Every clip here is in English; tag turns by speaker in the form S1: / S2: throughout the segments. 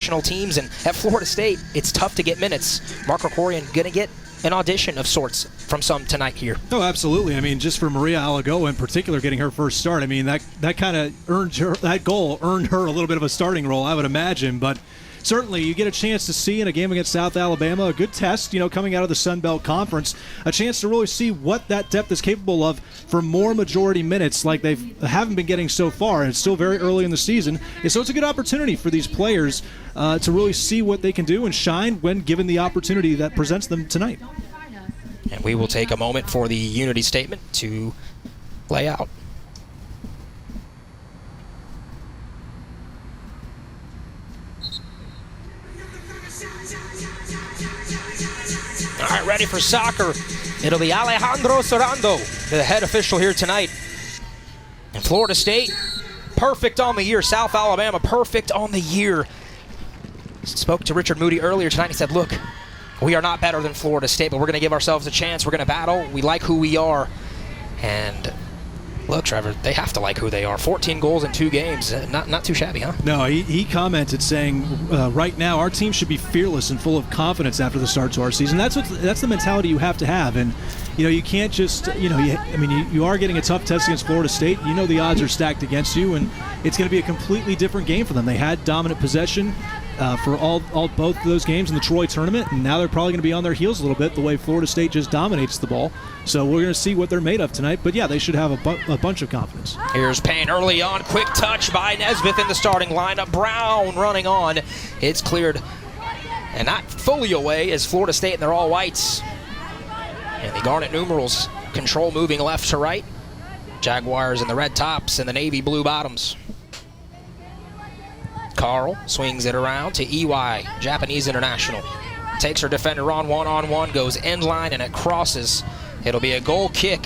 S1: teams, and at Florida State, it's tough to get minutes. Mark Krikorian going to get an audition of sorts from some tonight here.
S2: Oh, absolutely. I mean, just for Maria Alagoa in particular getting her first start, I mean, that kind of earned her, that goal earned her a little bit of a starting role, I would imagine. But certainly you get a chance to see in a game against South Alabama, a good test, coming out of the Sun Belt Conference, a chance to really see what that depth is capable of for more majority minutes like they haven't been getting so far. And it's still very early in the season. And so it's a good opportunity for these players to really see what they can do and shine when given the opportunity that presents them tonight.
S1: And we will take a moment for the unity statement to play out. All right, ready for soccer. It'll be Alejandro Sarando, the head official here tonight. And Florida State, perfect on the year. South Alabama, perfect on the year. Spoke to Richard Moody earlier tonight. He said, look, we are not better than Florida State, but we're going to give ourselves a chance. We're going to battle. We like who we are. And look, Trevor, they have to like who they are. 14 goals in 2 games. Not too shabby, huh?
S2: No, he commented saying, right now our team should be fearless and full of confidence after the start to our season. That's the mentality you have to have. And, you can't just, you are getting a tough test against Florida State. The odds are stacked against you, and it's going to be a completely different game for them. They had dominant possession for both of those games in the Troy tournament, and now they're probably going to be on their heels a little bit the way Florida State just dominates the ball. So we're going to see what they're made of tonight. But yeah, they should have a bunch of confidence.
S1: Here's Payne early on. Quick touch by Nesbitt in the starting lineup. Brown running on. It's cleared and not fully away as Florida State in their all-whites. And the Garnet numerals control moving left to right. Jaguars in the red tops and the navy blue bottoms. Carl swings it around to EY, Japanese international. Takes her defender on one-on-one, goes end line, and it crosses. It'll be a goal kick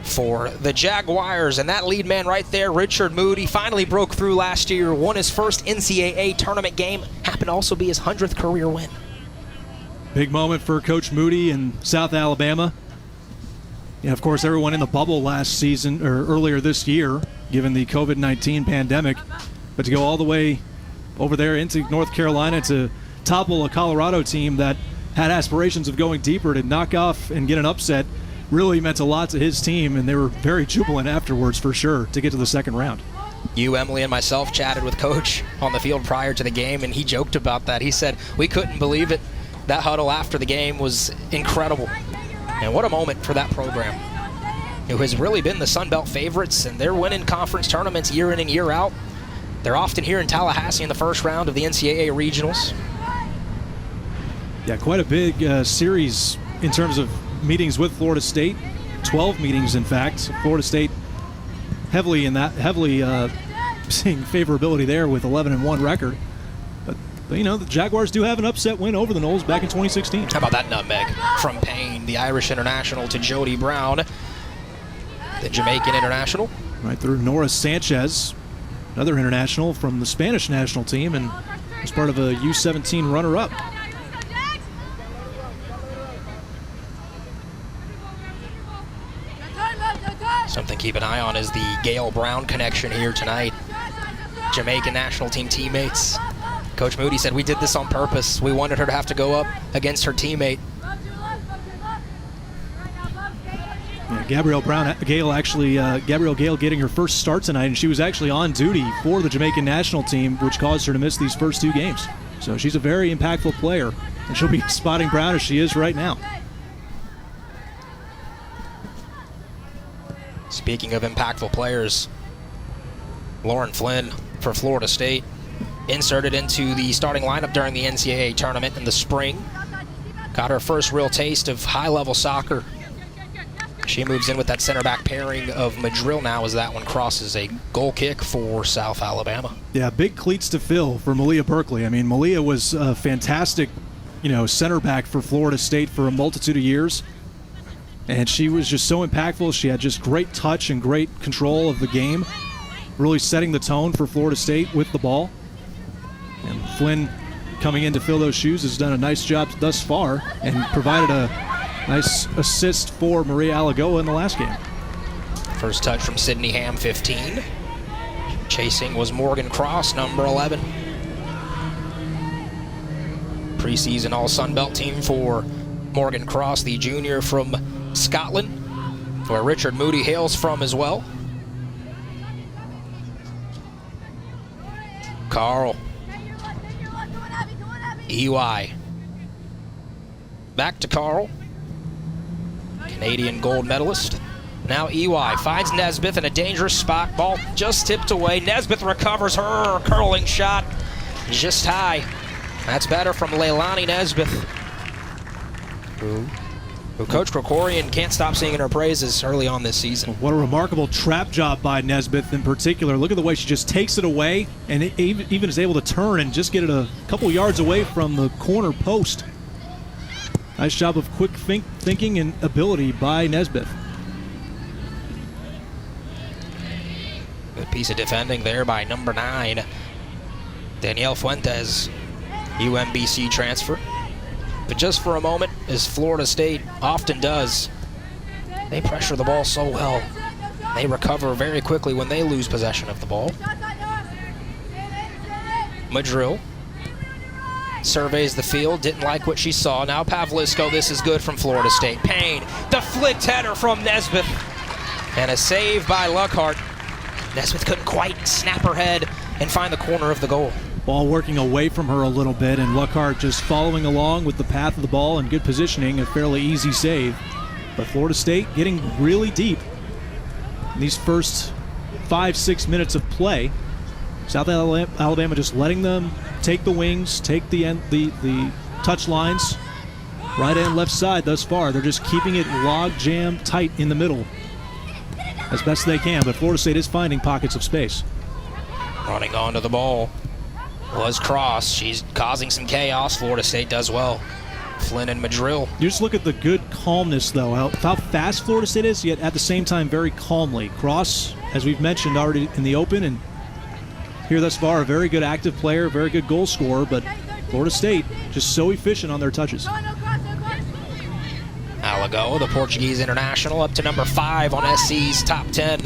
S1: for the Jaguars. And that lead man right there, Richard Moody, finally broke through last year, won his first NCAA tournament game. Happened to also be his 100th career win.
S2: Big moment for Coach Moody in South Alabama. Of course, everyone in the bubble last season, or earlier this year, given the COVID-19 pandemic. But to go all the way over there into North Carolina to topple a Colorado team that had aspirations of going deeper, to knock off and get an upset really meant a lot to his team, and they were very jubilant afterwards for sure to get to the second round.
S1: You, Emily, and myself chatted with Coach on the field prior to the game, and he joked about that. He said, we couldn't believe it. That huddle after the game was incredible. And what a moment for that program, who has really been the Sun Belt favorites, and they're winning conference tournaments year in and year out. They're often here in Tallahassee in the first round of the NCAA regionals.
S2: Yeah, quite a big series in terms of meetings with Florida State. 12 meetings, in fact. Florida State heavily seeing favorability there with 11-1 record. But the Jaguars do have an upset win over the Noles back in 2016.
S1: How about that nutmeg from Payne, the Irish international, to Jody Brown, the Jamaican international.
S2: Right through Nora Sanchez, another international from the Spanish national team, and was part of a U17 runner-up.
S1: Something to keep an eye on is the Gail Brown connection here tonight. Jamaican national team teammates. Coach Moody said, we did this on purpose. We wanted her to have to go up against her teammate.
S2: Yeah, Gabrielle Gale getting her first start tonight, and she was actually on duty for the Jamaican national team, which caused her to miss these first 2 games. So she's a very impactful player, and she'll be spotting Brown as she is right now.
S1: Speaking of impactful players, Lauren Flynn for Florida State, inserted into the starting lineup during the NCAA tournament in the spring. Got her first real taste of high-level soccer. She moves in with that center back pairing of Madrill now as that one crosses. A goal kick for South Alabama.
S2: Yeah, big cleats to fill for Malia Berkeley. I mean, Malia was a fantastic, center back for Florida State for a multitude of years. And she was just so impactful. She had just great touch and great control of the game, really setting the tone for Florida State with the ball. And Flynn, coming in to fill those shoes, has done a nice job thus far and provided a nice assist for Maria Alagoa in the last game.
S1: First touch from Sydney Ham, 15. Chasing was Morgan Cross, number 11. preseason All-Sun Belt team for Morgan Cross, the junior from Scotland, where Richard Moody hails from as well. Carl. EY. Back to Carl. Canadian gold medalist. Now EY finds Nesbeth in a dangerous spot. Ball just tipped away. Nesbeth recovers her curling shot. Just high. That's better from Leilani Nesbeth, who Coach Krikorian can't stop singing her praises early on this season.
S2: What a remarkable trap job by Nesbeth in particular. Look at the way she just takes it away and even is able to turn and just get it a couple yards away from the corner post. Nice job of quick thinking and ability by Nesbeth.
S1: Good piece of defending there by number 9, Danielle Fuentes, UMBC transfer. But just for a moment, as Florida State often does, they pressure the ball so well. They recover very quickly when they lose possession of the ball. Madrill surveys the field, didn't like what she saw. Now Pavlisko, this is good from Florida State. Payne, the flicked header from Nesbeth. And a save by Luckhart. Nesbeth couldn't quite snap her head and find the corner of the goal.
S2: Ball working away from her a little bit, and Luckhart just following along with the path of the ball and good positioning, a fairly easy save. But Florida State getting really deep in these first 5-6 minutes of play. South Alabama just letting them take the wings, take the touch lines, right and left side thus far. They're just keeping it log jam tight in the middle as best they can, but Florida State is finding pockets of space.
S1: Running onto the ball was Cross. She's causing some chaos. Florida State does well. Flynn and Madrill.
S2: You just look at the good calmness, though, how fast Florida State is, yet at the same time very calmly. Cross, as we've mentioned already in the open, and here thus far, a very good active player, very good goal scorer, but Florida State just so efficient on their touches.
S1: Alago, the Portuguese international, up to number 5 on SC's top 10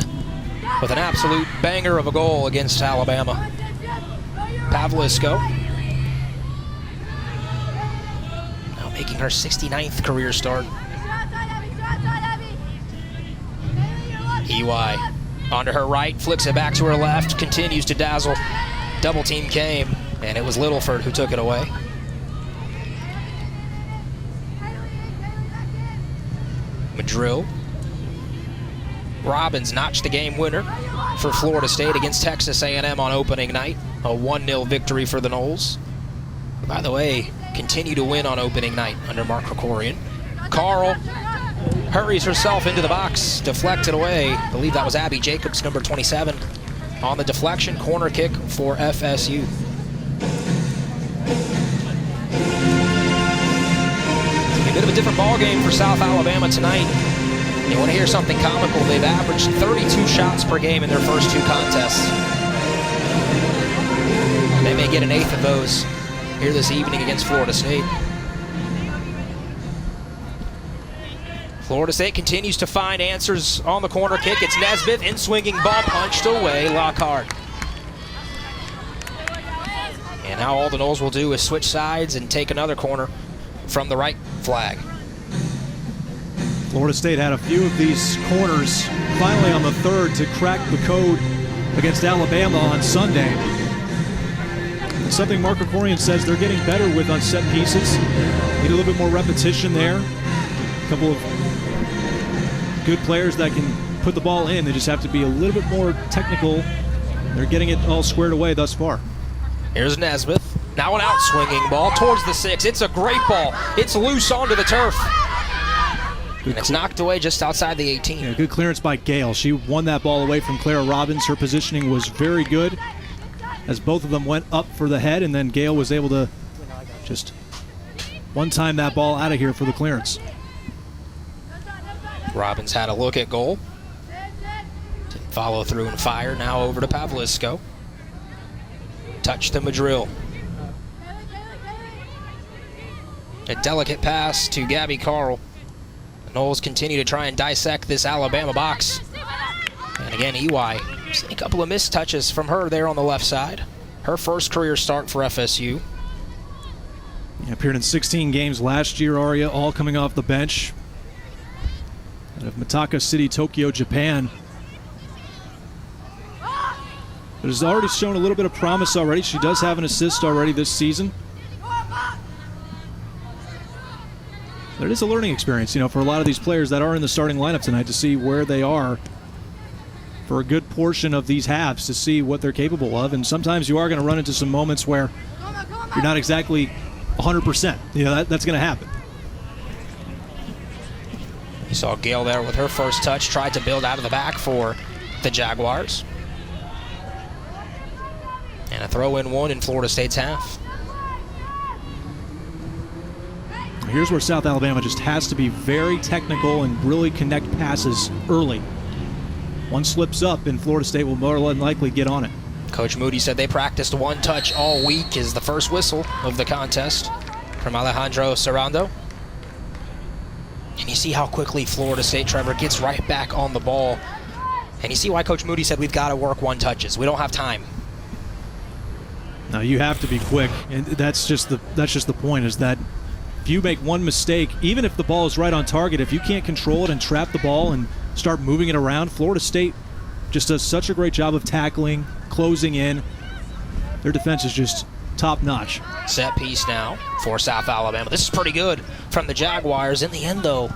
S1: with an absolute banger of a goal against Alabama. Pavlisko, now making her 69th career start. EY onto her right, flicks it back to her left, continues to dazzle. Double team came, and it was Littleford who took it away. Madrill. Robbins notched the game winner for Florida State against Texas A&M on opening night. A 1-0 victory for the Noles. By the way, continue to win on opening night under Mark Krikorian. Carl hurries herself into the box, deflected away. I believe that was Abby Jacobs, number 27. On the deflection, corner kick for FSU. A bit of a different ball game for South Alabama tonight. You want to hear something comical? They've averaged 32 shots per game in their first 2 contests. They may get an 8th of those here this evening against Florida State. Florida State continues to find answers on the corner kick. It's Nesbeth, in-swinging ball punched away, Lockhart. And now all the Noles will do is switch sides and take another corner from the right flag.
S2: Florida State had a few of these corners finally on the third to crack the code against Alabama on Sunday. And something Mark Krikorian says they're getting better with on set pieces. Need a little bit more repetition there. A couple of good players that can put the ball in. They just have to be a little bit more technical. They're getting it all squared away thus far.
S1: Here's Nesbeth. Now an out-swinging ball towards the 6. It's a great ball. It's loose onto the turf. And it's knocked away just outside the 18.
S2: Yeah, good clearance by Gale. She won that ball away from Clara Robbins. Her positioning was very good as both of them went up for the head, and then Gale was able to just one-time that ball out of here for the clearance.
S1: Robbins had a look at goal. Didn't follow through and fire. Now over to Pavlisko. Touch to Madrill. A delicate pass to Gabby Carl. The Noles continue to try and dissect this Alabama box. And again, EY. A couple of missed touches from her there on the left side. Her first career start for FSU.
S2: Appeared in 16 games last year, Arya, all coming off the bench. Out of Mitaka City, Tokyo, Japan. But has already shown a little bit of promise already. She does have an assist already this season. But it is a learning experience, for a lot of these players that are in the starting lineup tonight to see where they are for a good portion of these halves, to see what they're capable of. And sometimes you are going to run into some moments where you're not exactly 100%. That's going to happen.
S1: You saw Gail there with her first touch, tried to build out of the back for the Jaguars. And a throw-in one in Florida State's half.
S2: Here's where South Alabama just has to be very technical and really connect passes early. One slips up and Florida State will more than likely get on it.
S1: Coach Moody said they practiced one touch all week is the first whistle of the contest from Alejandro Sarando. And you see how quickly Florida State, Trevor, gets right back on the ball. And you see why Coach Moody said we've got to work one touches. We don't have time.
S2: Now you have to be quick, and that's just the point, is that if you make one mistake, even if the ball is right on target, if you can't control it and trap the ball and start moving it around, Florida State just does such a great job of tackling, closing in. Their defense is just top-notch.
S1: Set piece now for South Alabama. This is pretty good from the Jaguars. In the end, though,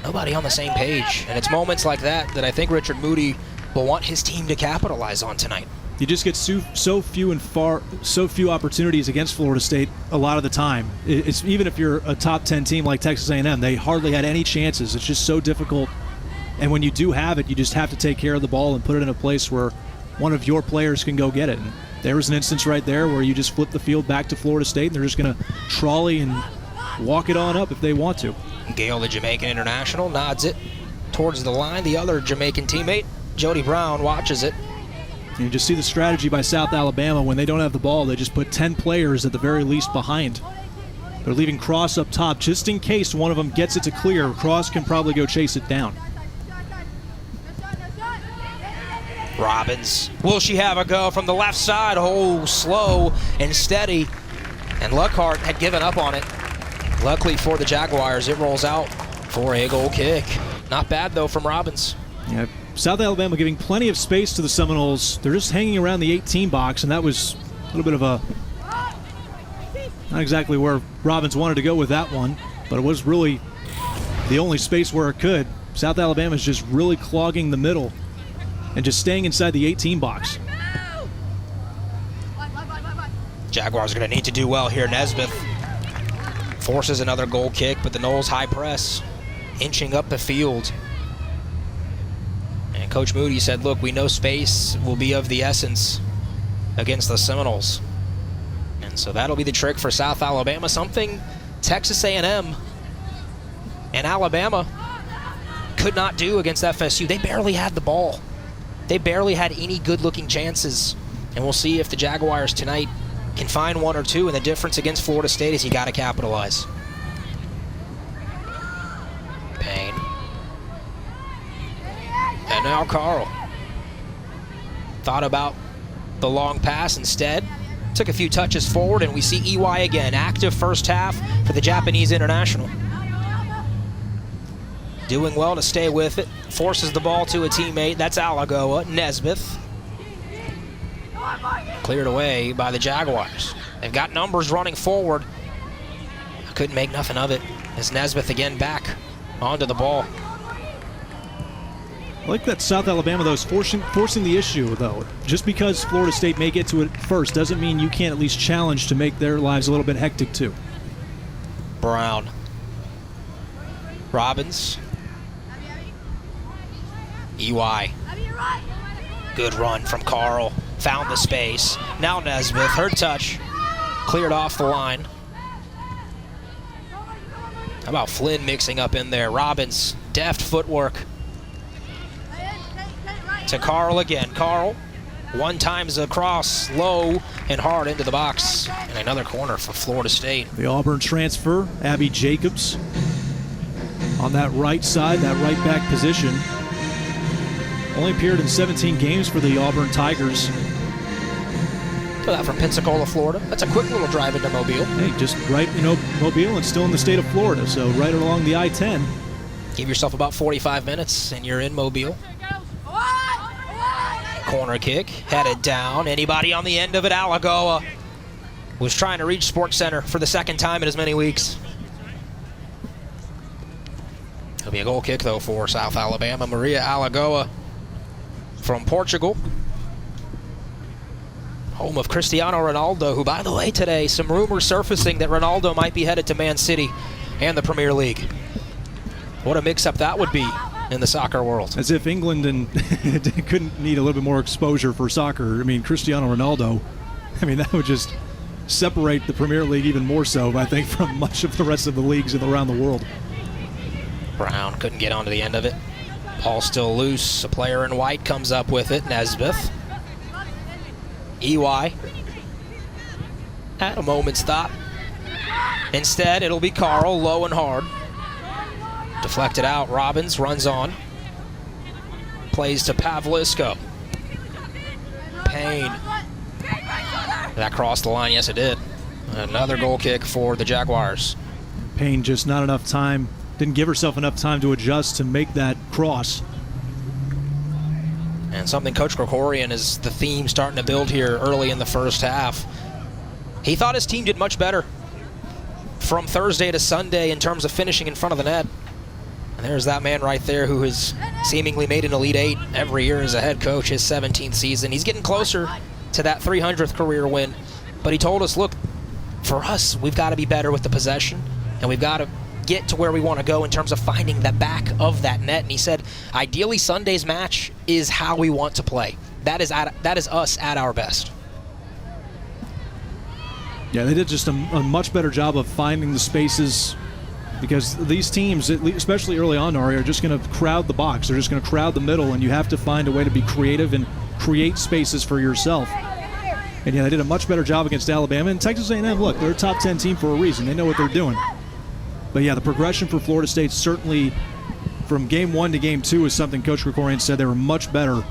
S1: nobody on the same page. And it's moments like that I think Richard Moody will want his team to capitalize on tonight.
S2: You just get so few opportunities against Florida State a lot of the time. It's even if you're a top 10 team like Texas A&M, they hardly had any chances. It's just so difficult. And when you do have it, you just have to take care of the ball and put it in a place where one of your players can go get it. And there was an instance right there where you just flip the field back to Florida State, and they're just going to trolley and walk it on up if they want to.
S1: Gail, the Jamaican international, nods it towards the line. The other Jamaican teammate, Jody Brown, watches it.
S2: You just see the strategy by South Alabama. When they don't have the ball, they just put 10 players at the very least behind. They're leaving Cross up top just in case one of them gets it to clear. Cross can probably go chase it down.
S1: Robbins, will she have a go from the left side? Oh, slow and steady. And Luckhart had given up on it. Luckily for the Jaguars, it rolls out for a goal kick. Not bad, though, from Robbins.
S2: Yeah, South Alabama giving plenty of space to the Seminoles. They're just hanging around the 18 box, and that was a little bit of a... not exactly where Robbins wanted to go with that one, but it was really the only space where it could. South Alabama is just really clogging the middle and just staying inside the 18 box.
S1: Jaguars are going to need to do well here. Nesbitt forces another goal kick, but the Noles high press, inching up the field. And Coach Moody said, look, we know space will be of the essence against the Seminoles. And so that'll be the trick for South Alabama, something Texas A&M and Alabama could not do against FSU. They barely had the ball. They barely had any good-looking chances. And we'll see if the Jaguars tonight can find one or two, and the difference against Florida State is you got to capitalize. Payne. And now Carl. Thought about the long pass instead. Took a few touches forward, and we see EY again. Active first half for the Japanese international. Doing well to stay with it. Forces the ball to a teammate. That's Alagoa. Nesbitt. Cleared away by the Jaguars. They've got numbers running forward. Couldn't make nothing of it as Nesbitt again back onto the ball.
S2: I like that South Alabama, though, is forcing the issue, though. Just because Florida State may get to it first doesn't mean you can't at least challenge to make their lives a little bit hectic, too.
S1: Brown. Robbins. EY. Good run from Carl. Found the space. Now Nesbitt, her touch. Cleared off the line. How about Flynn mixing up in there? Robbins, deft footwork. To Carl again. Carl, one times across, low and hard into the box. And another corner for Florida State.
S2: The Auburn transfer, Abby Jacobs, on that right side, that right back position. Only appeared in 17 games for the Auburn Tigers.
S1: That from Pensacola, Florida. That's a quick little drive into Mobile.
S2: Hey, just right, Mobile and still in the state of Florida, so right along the I-10.
S1: Give yourself about 45 minutes and you're in Mobile. Corner kick, headed down. Anybody on the end of it? Alagoa was trying to reach Sports Center for the second time in as many weeks. It'll be a goal kick, though, for South Alabama. Maria Alagoa from Portugal. Home of Cristiano Ronaldo, who, by the way, today, some rumors surfacing that Ronaldo might be headed to Man City and the Premier League. What a mix-up that would be in the soccer world.
S2: As if England and couldn't need a little bit more exposure for soccer. I mean, Cristiano Ronaldo, that would just separate the Premier League even more so, I think, from much of the rest of the leagues around the world.
S1: Brown couldn't get onto the end of it. Ball still loose. A player in white comes up with it. Nesbitt. EY. At a moment's thought. Instead, it'll be Carl, low and hard. Deflected out. Robbins runs on. Plays to Pavlisko. Payne. That crossed the line. Yes, it did. Another goal kick for the Jaguars.
S2: Payne just not enough time. Didn't give herself enough time to adjust to make that cross.
S1: And something Coach Krikorian is the theme starting to build here early in the first half. He thought his team did much better from Thursday to Sunday in terms of finishing in front of the net. And there's that man right there who has seemingly made an Elite Eight every year as a head coach, his 17th season. He's getting closer to that 300th career win. But he told us, look, for us, we've got to be better with the possession, and we've got to get to where we want to go in terms of finding the back of that net. And he said, ideally, Sunday's match is how we want to play. That is us at our best.
S2: Yeah, they did just a much better job of finding the spaces, because these teams, especially early on, Ari, are just going to crowd the box. They're just going to crowd the middle, and you have to find a way to be creative and create spaces for yourself. And yeah, they did a much better job against Alabama. And Texas A&M, look, they're a top 10 team for a reason. They know what they're doing. But yeah, the progression for Florida State, certainly from game 1 to game 2, is something Coach Krikorian said they were much better.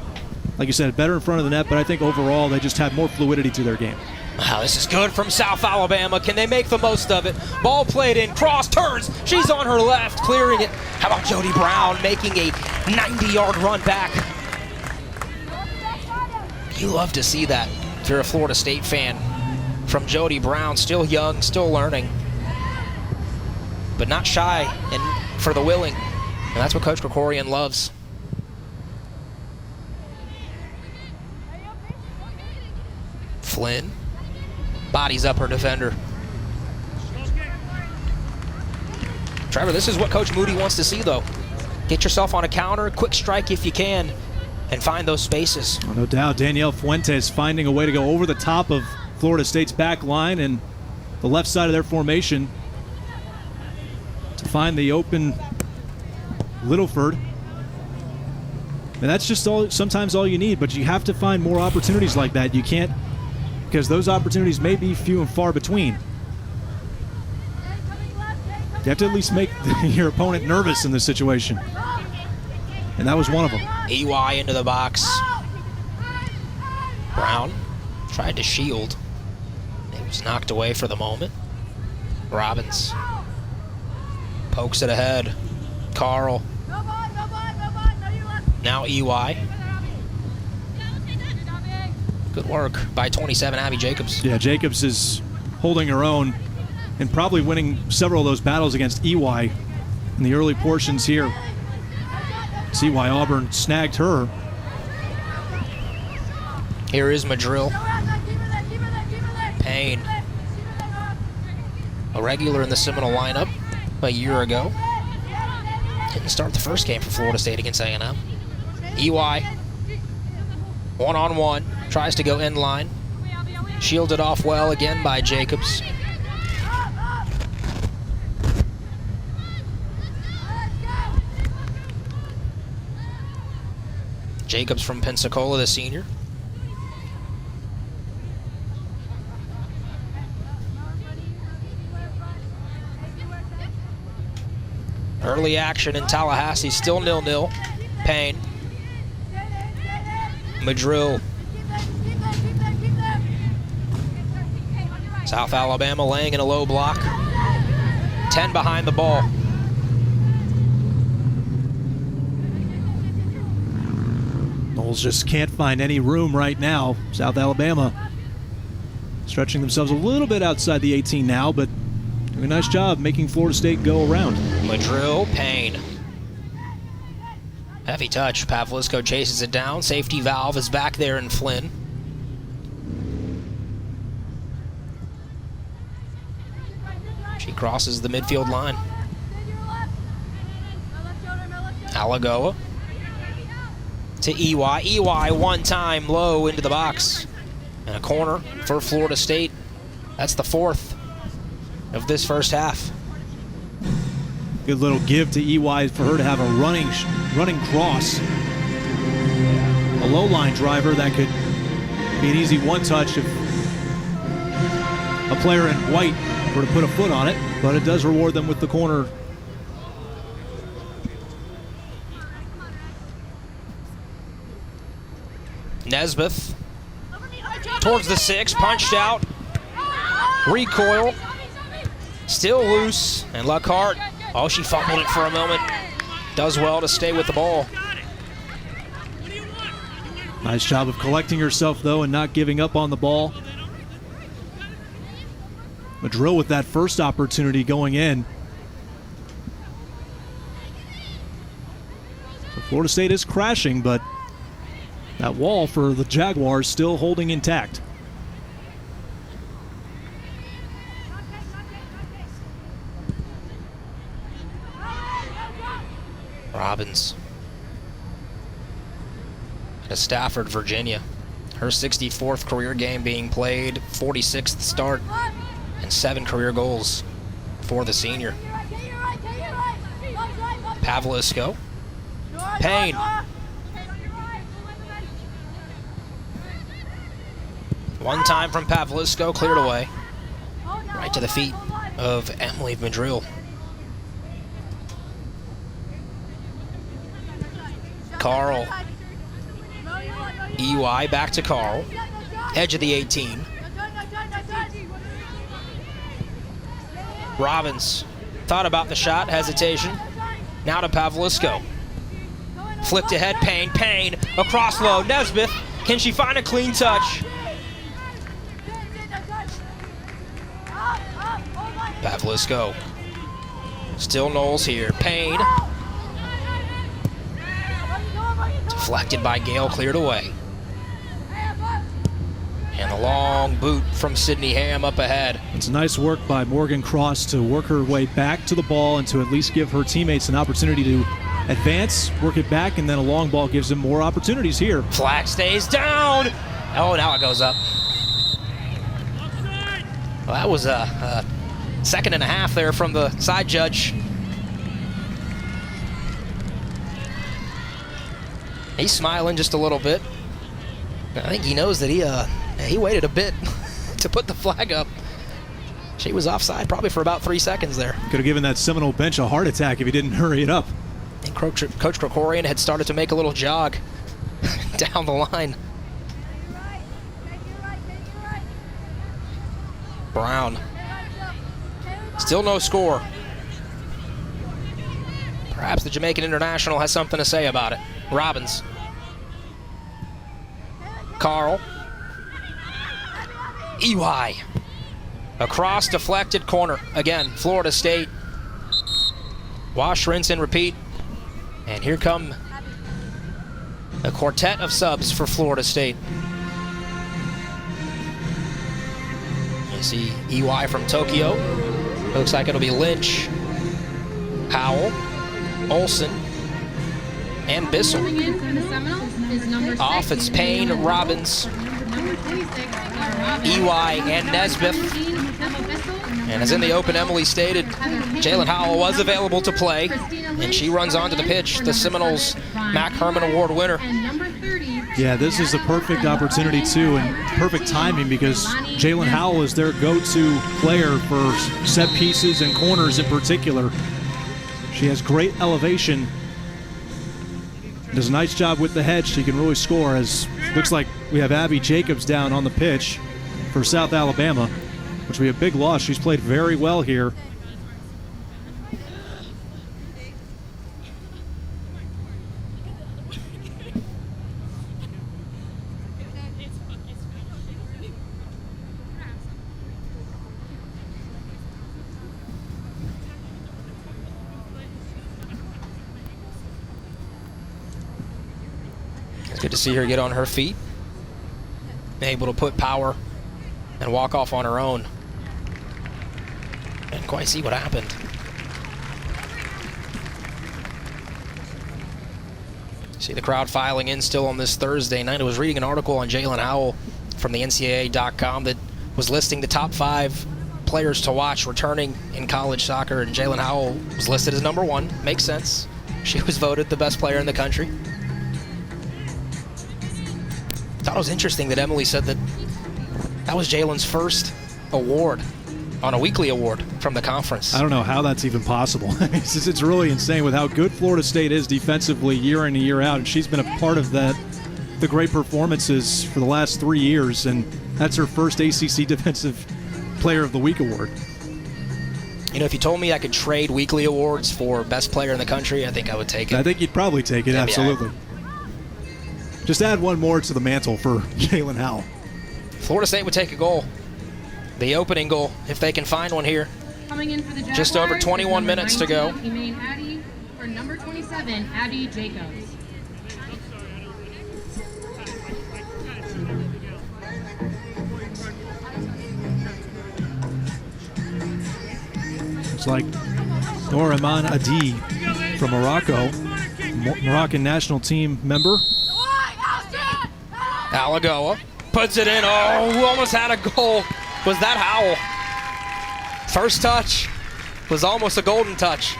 S2: Like you said, better in front of the net, but I think overall they just had more fluidity to their game.
S1: Wow, this is good from South Alabama. Can they make the most of it? Ball played in, cross, turns. She's on her left, clearing it. How about Jody Brown making a 90-yard run back? You love to see that if you're a Florida State fan. From Jody Brown, still young, still learning, but not shy and for the willing. And that's what Coach Krikorian loves. Flynn bodies up her defender. Trevor, this is what Coach Moody wants to see, though. Get yourself on a counter, quick strike if you can, and find those spaces.
S2: Oh, no doubt. Danielle Fuentes finding a way to go over the top of Florida State's back line and the left side of their formation to find the open Littleford. And that's just sometimes all you need, but you have to find more opportunities like that. You can't, because those opportunities may be few and far between. You have to at least make your opponent nervous in this situation. And that was one of them.
S1: EY into the box. Brown tried to shield. It was knocked away for the moment. Robbins pokes it ahead. Carl. Now EY. Good work by 27, Abby Jacobs.
S2: Yeah, Jacobs is holding her own and probably winning several of those battles against EY in the early portions here. See why Auburn snagged her.
S1: Here is Madrill. Payne. A regular in the Seminole lineup a year ago. Didn't start the first game for Florida State against A&M. EY. One-on-one. Tries to go in line. Shielded off well again by Jacobs. Jacobs from Pensacola, the senior. Early action in Tallahassee, still 0-0. Payne. Madrill. South Alabama laying in a low block. 10 behind the ball.
S2: Noles just can't find any room right now. South Alabama stretching themselves a little bit outside the 18 now, but doing a nice job making Florida State go around.
S1: Madrill, Payne. Heavy touch. Pavlisco chases it down. Safety valve is back there in Flynn. She crosses the midfield line. Alagoa to EY. EY one time low into the box. And a corner for Florida State. That's the 4th of this first half.
S2: Good little give to EY for her to have a running cross. A low line driver that could be an easy one touch if a player in white were to put a foot on it, but it does reward them with the corner.
S1: Nesbeth towards the 6, punched out. Recoil. Still loose. And Lockhart, oh, she fumbled it for a moment. Does well to stay with the ball.
S2: Nice job of collecting herself, though, and not giving up on the ball. Madrill with that first opportunity going in. So Florida State is crashing, but that wall for the Jaguars still holding intact.
S1: Robbins to Stafford, Virginia. Her 64th career game being played, 46th start, and 7 career goals for the senior. Pavlisco. Payne. One time from Pavlisco, cleared away. Right to the feet of Emily Madrill. Carl. EY back to Carl. Edge of the 18. Robbins thought about the shot, hesitation. Now to Pavlisco. Flipped ahead, Payne. Payne across low. Nesbeth, can she find a clean touch? Pavlisco. Still Noles here. Payne. Deflected by Gale, cleared away. And a long boot from Sydney Ham up ahead.
S2: It's nice work by Morgan Cross to work her way back to the ball and to at least give her teammates an opportunity to advance, work it back, and then a long ball gives them more opportunities here.
S1: Flag stays down. Oh, now it goes up. Well, that was a second and a half there from the side judge. He's smiling just a little bit. I think he knows that he waited a bit to put the flag up. She was offside probably for about 3 seconds there.
S2: Could have given that Seminole bench a heart attack if he didn't hurry it up.
S1: And Coach Krikorian had started to make a little jog down the line. Brown. Still no score. Perhaps the Jamaican International has something to say about it. Robbins. Carl. EY. Across, deflected, corner. Again, Florida State. Wash, rinse, and repeat. And here come a quartet of subs for Florida State. You see EY from Tokyo. Looks like it'll be Lynch, Howell, Olsen, and Bissell. Off, it's Payne, Robbins, EY, and Nesbeth. And as in the open, Emily stated, Jalen Howell was available to play, and she runs onto the pitch, the Seminoles Mac Herman Award winner.
S2: Yeah, this is a perfect opportunity, too, and perfect timing because Jalen Howell is their go-to player for set pieces and corners in particular. She has great elevation. Does a nice job with the head. She can really score. As looks like we have Abby Jacobs down on the pitch for South Alabama. which would be a big loss. She's played very well here.
S1: It's good to see her get on her feet, able to put power and walk off on her own. Didn't quite see what happened. See the crowd filing in still on this Thursday night. I was reading an article on Jalen Howell from the NCAA.com that was listing the top 5 players to watch returning in college soccer, and Jalen Howell was listed as number 1. Makes sense. She was voted the best player in the country. Thought it was interesting that Emily said that was Jalen's first award on a weekly award from the conference.
S2: I don't know how that's even possible. It's really insane with how good Florida State is defensively year in and year out, and she's been a part of that, the great performances for the last 3 years, and that's her first ACC Defensive Player of the Week award.
S1: You know, if you told me I could trade weekly awards for best player in the country, I think I would take it.
S2: I think you'd probably take it, absolutely. Just add one more to the mantle for Jalen Howell.
S1: Florida State would take a goal. The opening goal, if they can find one here.
S3: Coming in for the Jaguars,
S1: just over 21 minutes to go.
S3: Emaine Addy for number 27, Abby Jacobs.
S2: It's like Nouraman Adi from Morocco, Moroccan national team member.
S1: Alagoa puts it in. Oh, almost had a goal. Was that Howell? First touch was almost a golden touch.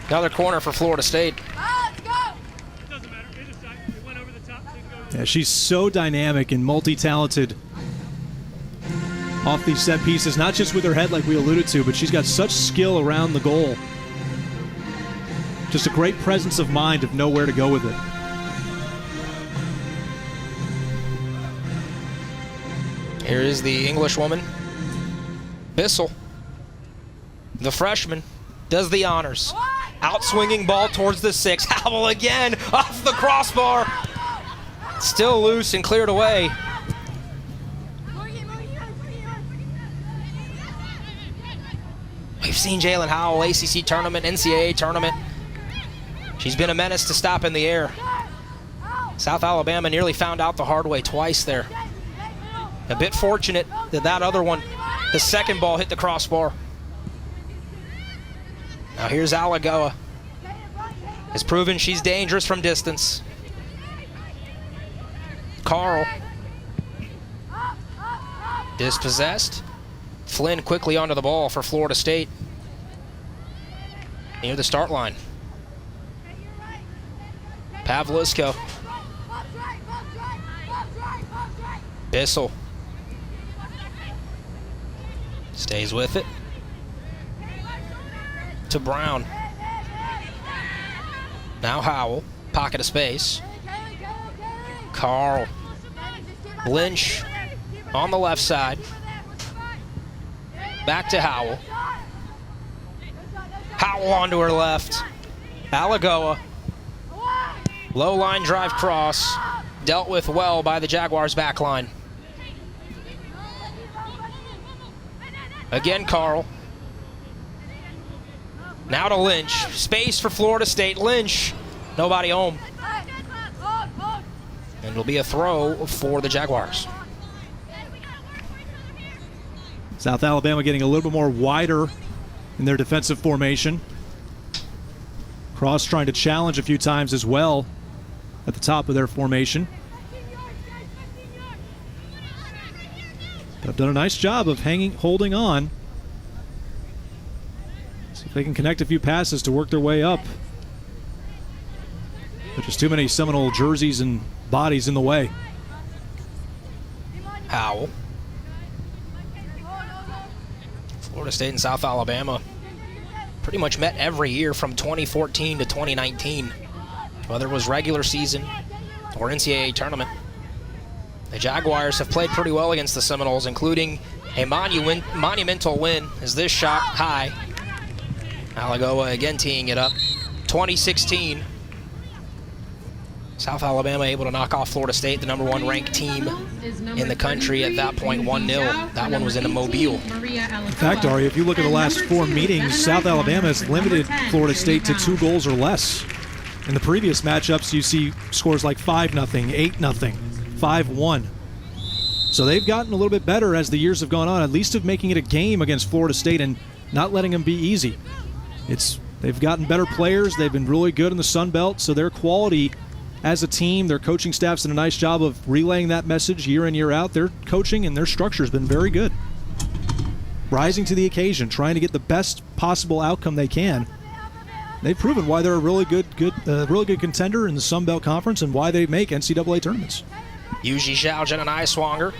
S1: Another corner for Florida State.
S2: Yeah, she's so dynamic and multi-talented off these set pieces, not just with her head like we alluded to, but she's got such skill around the goal. Just a great presence of mind to know where to go with it.
S1: Here is the English woman, Bissell. The freshman does the honors. Outswinging ball towards the 6. Howell again off the crossbar. Still loose and cleared away. We've seen Jalen Howell, ACC tournament, NCAA tournament. She's been a menace to stop in the air. South Alabama nearly found out the hard way twice there. A bit fortunate that other one, the second ball, hit the crossbar. Now here's Alagoa. Has proven she's dangerous from distance. Carl. Dispossessed. Flynn quickly onto the ball for Florida State. Near the start line. Pavlisko. Bissell. Stays with it. To Brown. Now Howell. Pocket of space. Carl. Lynch on the left side. Back to Howell. Howell onto her left. Alagoa. Low line drive cross. Dealt with well by the Jaguars back line. Again, Carl. Now to Lynch. Space for Florida State. Lynch. Nobody home. And it'll be a throw for the Jaguars.
S2: South Alabama getting a little bit more wider in their defensive formation. Cross trying to challenge a few times as well at the top of their formation. But have done a nice job of holding on. See if they can connect a few passes to work their way up. But just too many Seminole jerseys and bodies in the way.
S1: Howell. Florida State and South Alabama pretty much met every year from 2014 to 2019, whether it was regular season or NCAA tournament. The Jaguars have played pretty well against the Seminoles, including A monumental win as this shot high. Alagoa again teeing it up. 2016. South Alabama able to knock off Florida State, the #1 ranked team in the country at that point, 1-0. That one was in Mobile.
S2: In fact, Ari, if you look at the last 4 meetings, South Alabama has limited Florida State to 2 goals or less. In the previous matchups, you see scores like 5-0, 8-0, 5-1. So they've gotten a little bit better as the years have gone on, at least of making it a game against Florida State and not letting them be easy. They've gotten better players. They've been really good in the Sun Belt, so their quality as a team, their coaching staff's done a nice job of relaying that message year in, year out. Their coaching and their structure has been very good. Rising to the occasion, trying to get the best possible outcome they can. They've proven why they're a really good contender in the Sun Belt Conference and why they make NCAA tournaments.
S1: Yuji Zhao, Jenna Niswanger.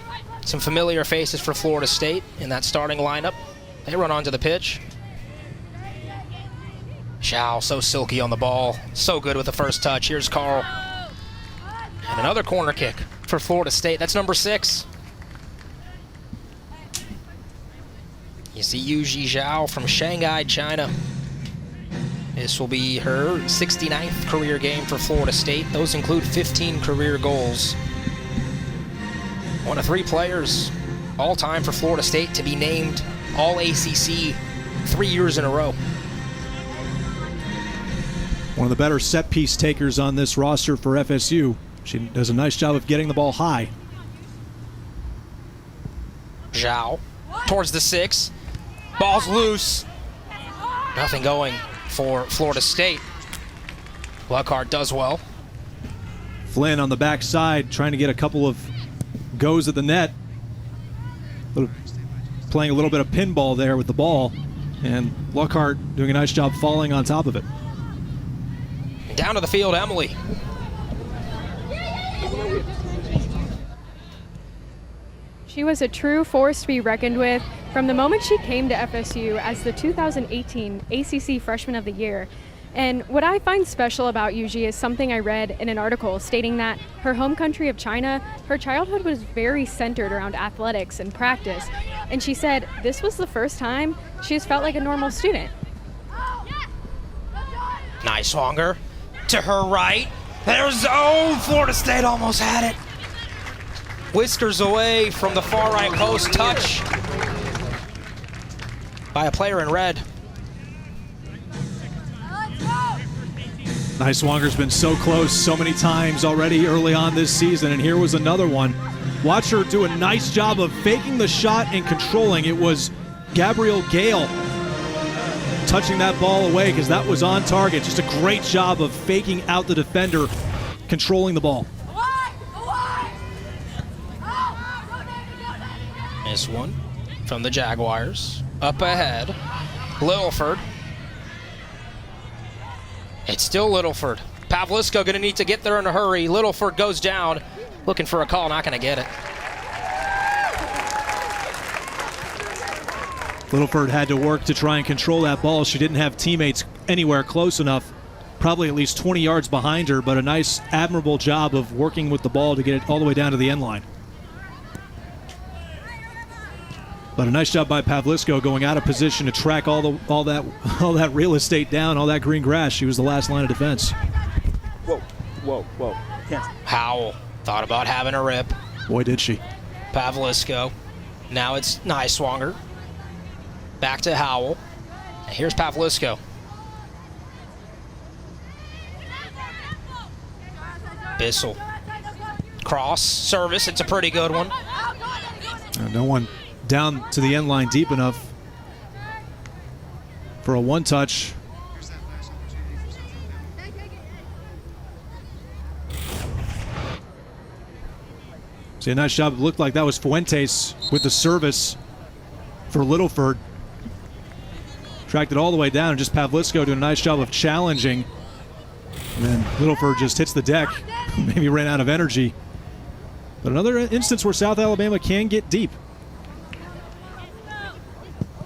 S1: Some familiar faces for Florida State in that starting lineup. They run onto the pitch. Zhao, so silky on the ball. So good with the first touch. Here's Carl. And another corner kick for Florida State. That's number 6. You see Yuji Zhao from Shanghai, China. This will be her 69th career game for Florida State. Those include 15 career goals. One of 3 players all time for Florida State to be named All-ACC 3 years in a row.
S2: One of the better set piece takers on this roster for FSU. She does a nice job of getting the ball high.
S1: Zhao towards the 6. Ball's loose. Nothing going for Florida State. Lockhart does well.
S2: Flynn on the backside trying to get a couple of goes at the net. Playing a little bit of pinball there with the ball. And Lockhart doing a nice job falling on top of it.
S1: Down to the field, Emily.
S4: She was a true force to be reckoned with from the moment she came to FSU as the 2018 ACC Freshman of the Year. And what I find special about Yuji is something I read in an article stating that her home country of China, her childhood was very centered around athletics and practice. And she said this was the first time she's felt like a normal student.
S1: Niswanger to her right. There's, Florida State almost had it. Whiskers away from the far right post. Touch by a player in red.
S2: Niswanger's been so close so many times already early on this season, and here was another one. Watch her do a nice job of faking the shot and controlling. It was Gabrielle Gale touching that ball away because that was on target. Just a great job of faking out the defender, controlling the ball.
S1: Miss one from the Jaguars. Up ahead, Littleford. It's still Littleford. Pavlisko gonna need to get there in a hurry. Littleford goes down, looking for a call, not gonna get it.
S2: Littleford had to work to try and control that ball. She didn't have teammates anywhere close enough, probably at least 20 yards behind her, but a nice, admirable job of working with the ball to get it all the way down to the end line. But a nice job by Pavlisko going out of position to track all that real estate down, all that green grass. She was the last line of defense.
S5: Whoa.
S1: Howell thought about having a rip.
S2: Boy, did she.
S1: Pavlisko. Now it's Niswanger. Back to Howell. And here's Pavlisko. Bissell. Cross, service, it's a pretty good one.
S2: No one down to the end line deep enough for a one-touch. See, a nice job. It looked like that was Fuentes with the service for Littleford. Tracked it all the way down, and just Pavlisko doing a nice job of challenging. And then Littleford just hits the deck. Maybe ran out of energy. But another instance where South Alabama can get deep.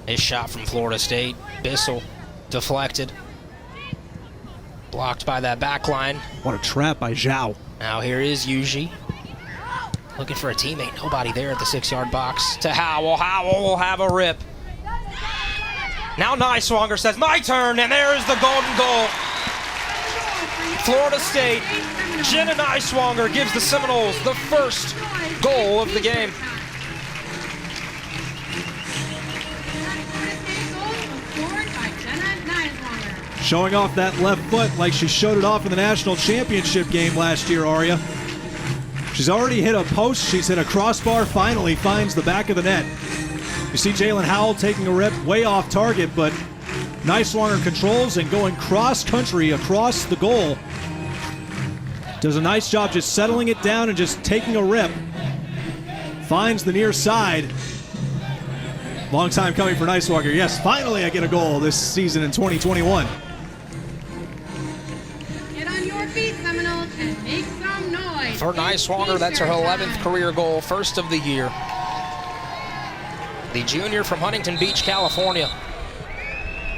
S1: A shot from Florida State. Bissell deflected. Blocked by that back line.
S2: What a trap by Zhao.
S1: Now here is Yuji. Looking for a teammate. Nobody there at the 6-yard box. To Howell. Howell will have a rip. Now Niswonger says, my turn, and there's the golden goal. Florida State. Jenna Niswonger gives the Seminoles the first goal of the game.
S2: Showing off that left foot like she showed it off in the national championship game last year, Aria. She's already hit a post, she's hit a crossbar, finally finds the back of the net. You see Jalen Howell taking a rip way off target, but Niswonger controls and going cross-country across the goal. Does a nice job just settling it down and just taking a rip. Finds the near side. Long time coming for Niswonger. Yes, finally I get a goal this season in 2021.
S3: Seminoles, and make some noise.
S1: For Niswonger, that's her 11th career goal, first of the year. The junior from Huntington Beach, California.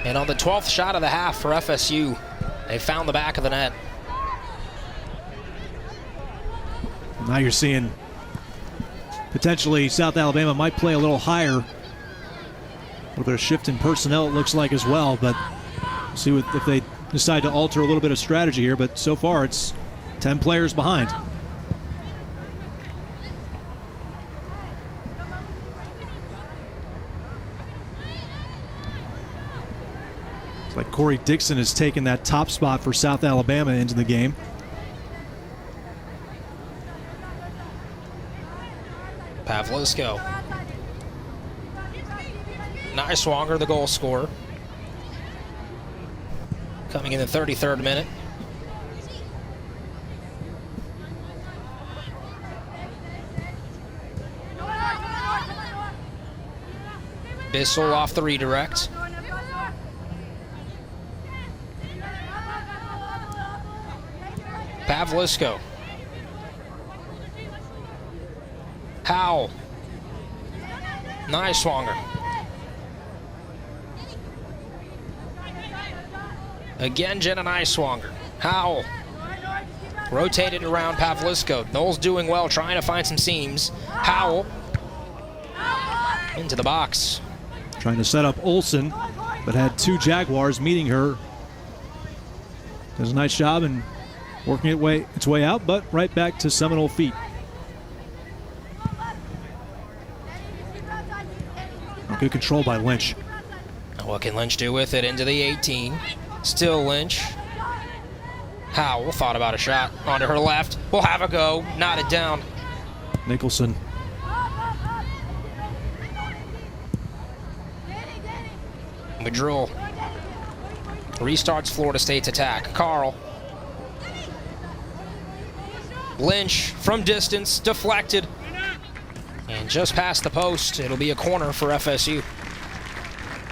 S1: And on the 12th shot of the half for FSU, they found the back of the net.
S2: Now you're seeing potentially South Alabama might play a little higher. A little bit of shift in personnel it looks like as well, but see if they decide to alter a little bit of strategy here, but so far it's 10 players behind. It's like Corey Dixon has taken that top spot for South Alabama into the game.
S1: Pavlisko. Niswonger, the goal scorer. Coming in the 33rd minute. Bissell off the redirect. Pavlisko. Howell. Niswonger. Again, Jenna Niswonger. Howell. Rotated around Pavlisko. Knowles doing well, trying to find some seams. Howell. Into the box.
S2: Trying to set up Olsen, but had two Jaguars meeting her. Does a nice job and working its way out, but right back to Seminole feet. Good control by Lynch.
S1: What can Lynch do with it? Into the 18. Still Lynch. Howell thought about a shot onto her left. Will have a go. Knotted down.
S2: Nicholson.
S1: Madrill restarts Florida State's attack. Carl. Lynch from distance, deflected. And just past the post, it'll be a corner for FSU.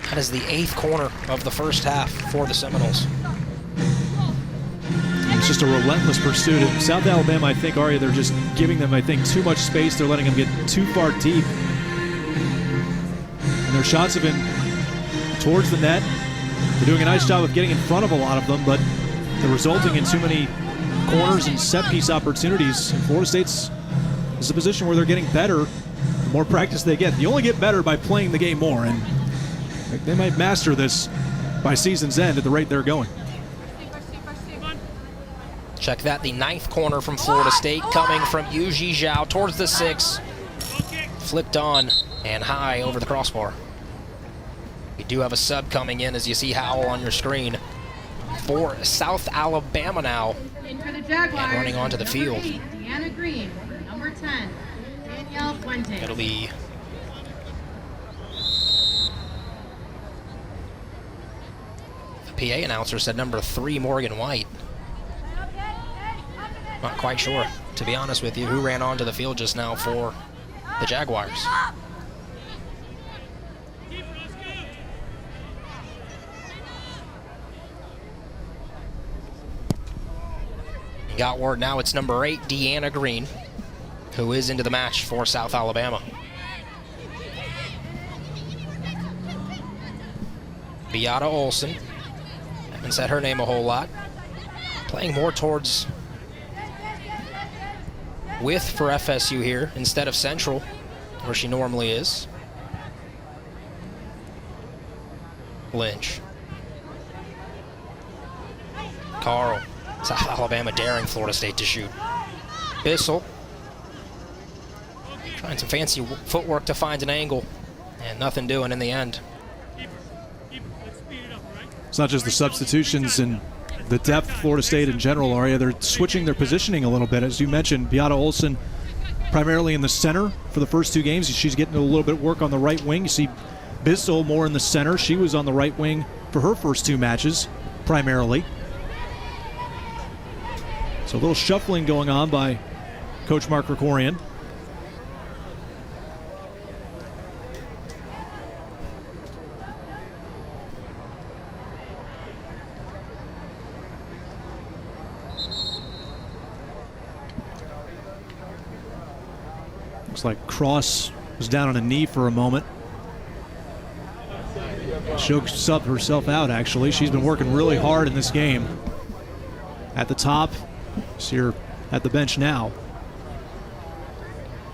S1: That is the 8th corner of the first half for the Seminoles.
S2: It's just a relentless pursuit. In South Alabama, I think, Aria, they're just giving them, too much space. They're letting them get too far deep. And their shots have been towards the net. They're doing a nice job of getting in front of a lot of them, but they're resulting in too many corners and set-piece opportunities. And Florida State's is a position where they're getting better the more practice they get. You only get better by playing the game more, and they might master this by season's end at the rate they're going.
S1: Check that, the 9th corner from Florida State coming from Yuji Zhao towards the 6. Flipped on and high over the crossbar. We do have a sub coming in, as you see Howell on your screen, for South Alabama now.
S3: In for the Jaguars,
S1: and running onto the field.
S3: 8, Deanna Green. Number 10, Danielle Fuentes.
S1: It'll be the PA announcer said number 3, Morgan White. Not quite sure, to be honest with you, who ran onto the field just now for the Jaguars. Got word now it's number 8, Deanna Green, who is into the match for South Alabama. Beata Olsen, haven't said her name a whole lot. Playing more towards with for FSU here instead of Central, where she normally is. Lynch. Carl. South Alabama daring Florida State to shoot. Bissell. Trying some fancy footwork to find an angle, and nothing doing in the end.
S2: It's not just the substitutions and the depth Florida State in general, Aria. They're switching their positioning a little bit. As you mentioned, Beata Olson primarily in the center for the first 2 games. She's getting a little bit of work on the right wing. You see Bissell more in the center. She was on the right wing for her first 2 matches, primarily. So a little shuffling going on by Coach Mark Krikorian. Looks like Cross was down on a knee for a moment. She'll sub herself out, actually. She's been working really hard in this game. At the top, see her at the bench now.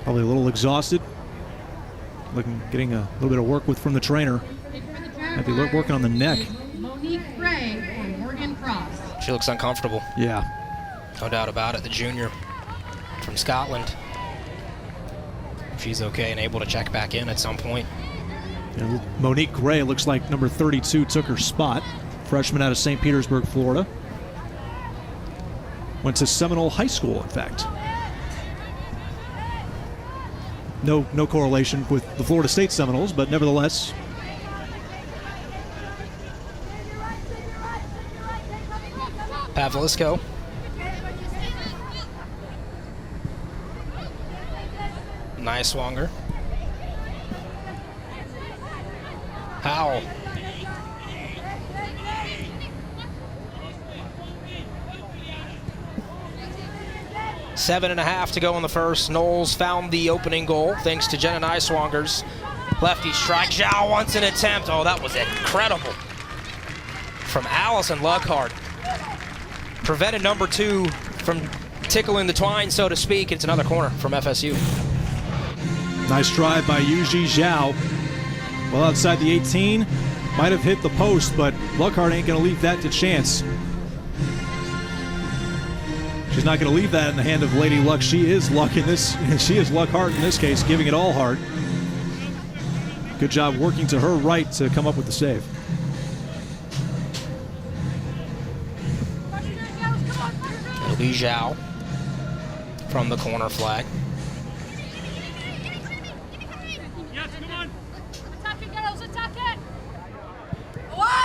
S2: Probably a little exhausted. Getting a little bit of work with from the trainer. Might be working on the neck.
S3: Monique Gray for Morgan Cross.
S1: She looks uncomfortable.
S2: Yeah.
S1: No doubt about it. The junior from Scotland. She's okay and able to check back in at some point.
S2: And Monique Gray looks like number 32 took her spot. Freshman out of St. Petersburg, Florida. Went to Seminole High School, in fact. No correlation with the Florida State Seminoles, but nevertheless.
S1: Pavlisko. Niswonger. Howell. Seven and a half to go in the first. Knowles found the opening goal thanks to Jenna Niswonger's lefty strike. Zhao wants an attempt. Oh, that was incredible. From Allison Lughart. Prevented number 2 from tickling the twine, so to speak. It's another corner from FSU.
S2: Nice drive by Yuji Zhao. Well outside the 18. Might have hit the post, but Lughart ain't going to leave that to chance. She's not going to leave that in the hand of Lady Luck. She is Luck in this. She is Lughart in this case, giving it all heart. Good job working to her right to come up with the save.
S1: It'll be Zhao from the corner flag.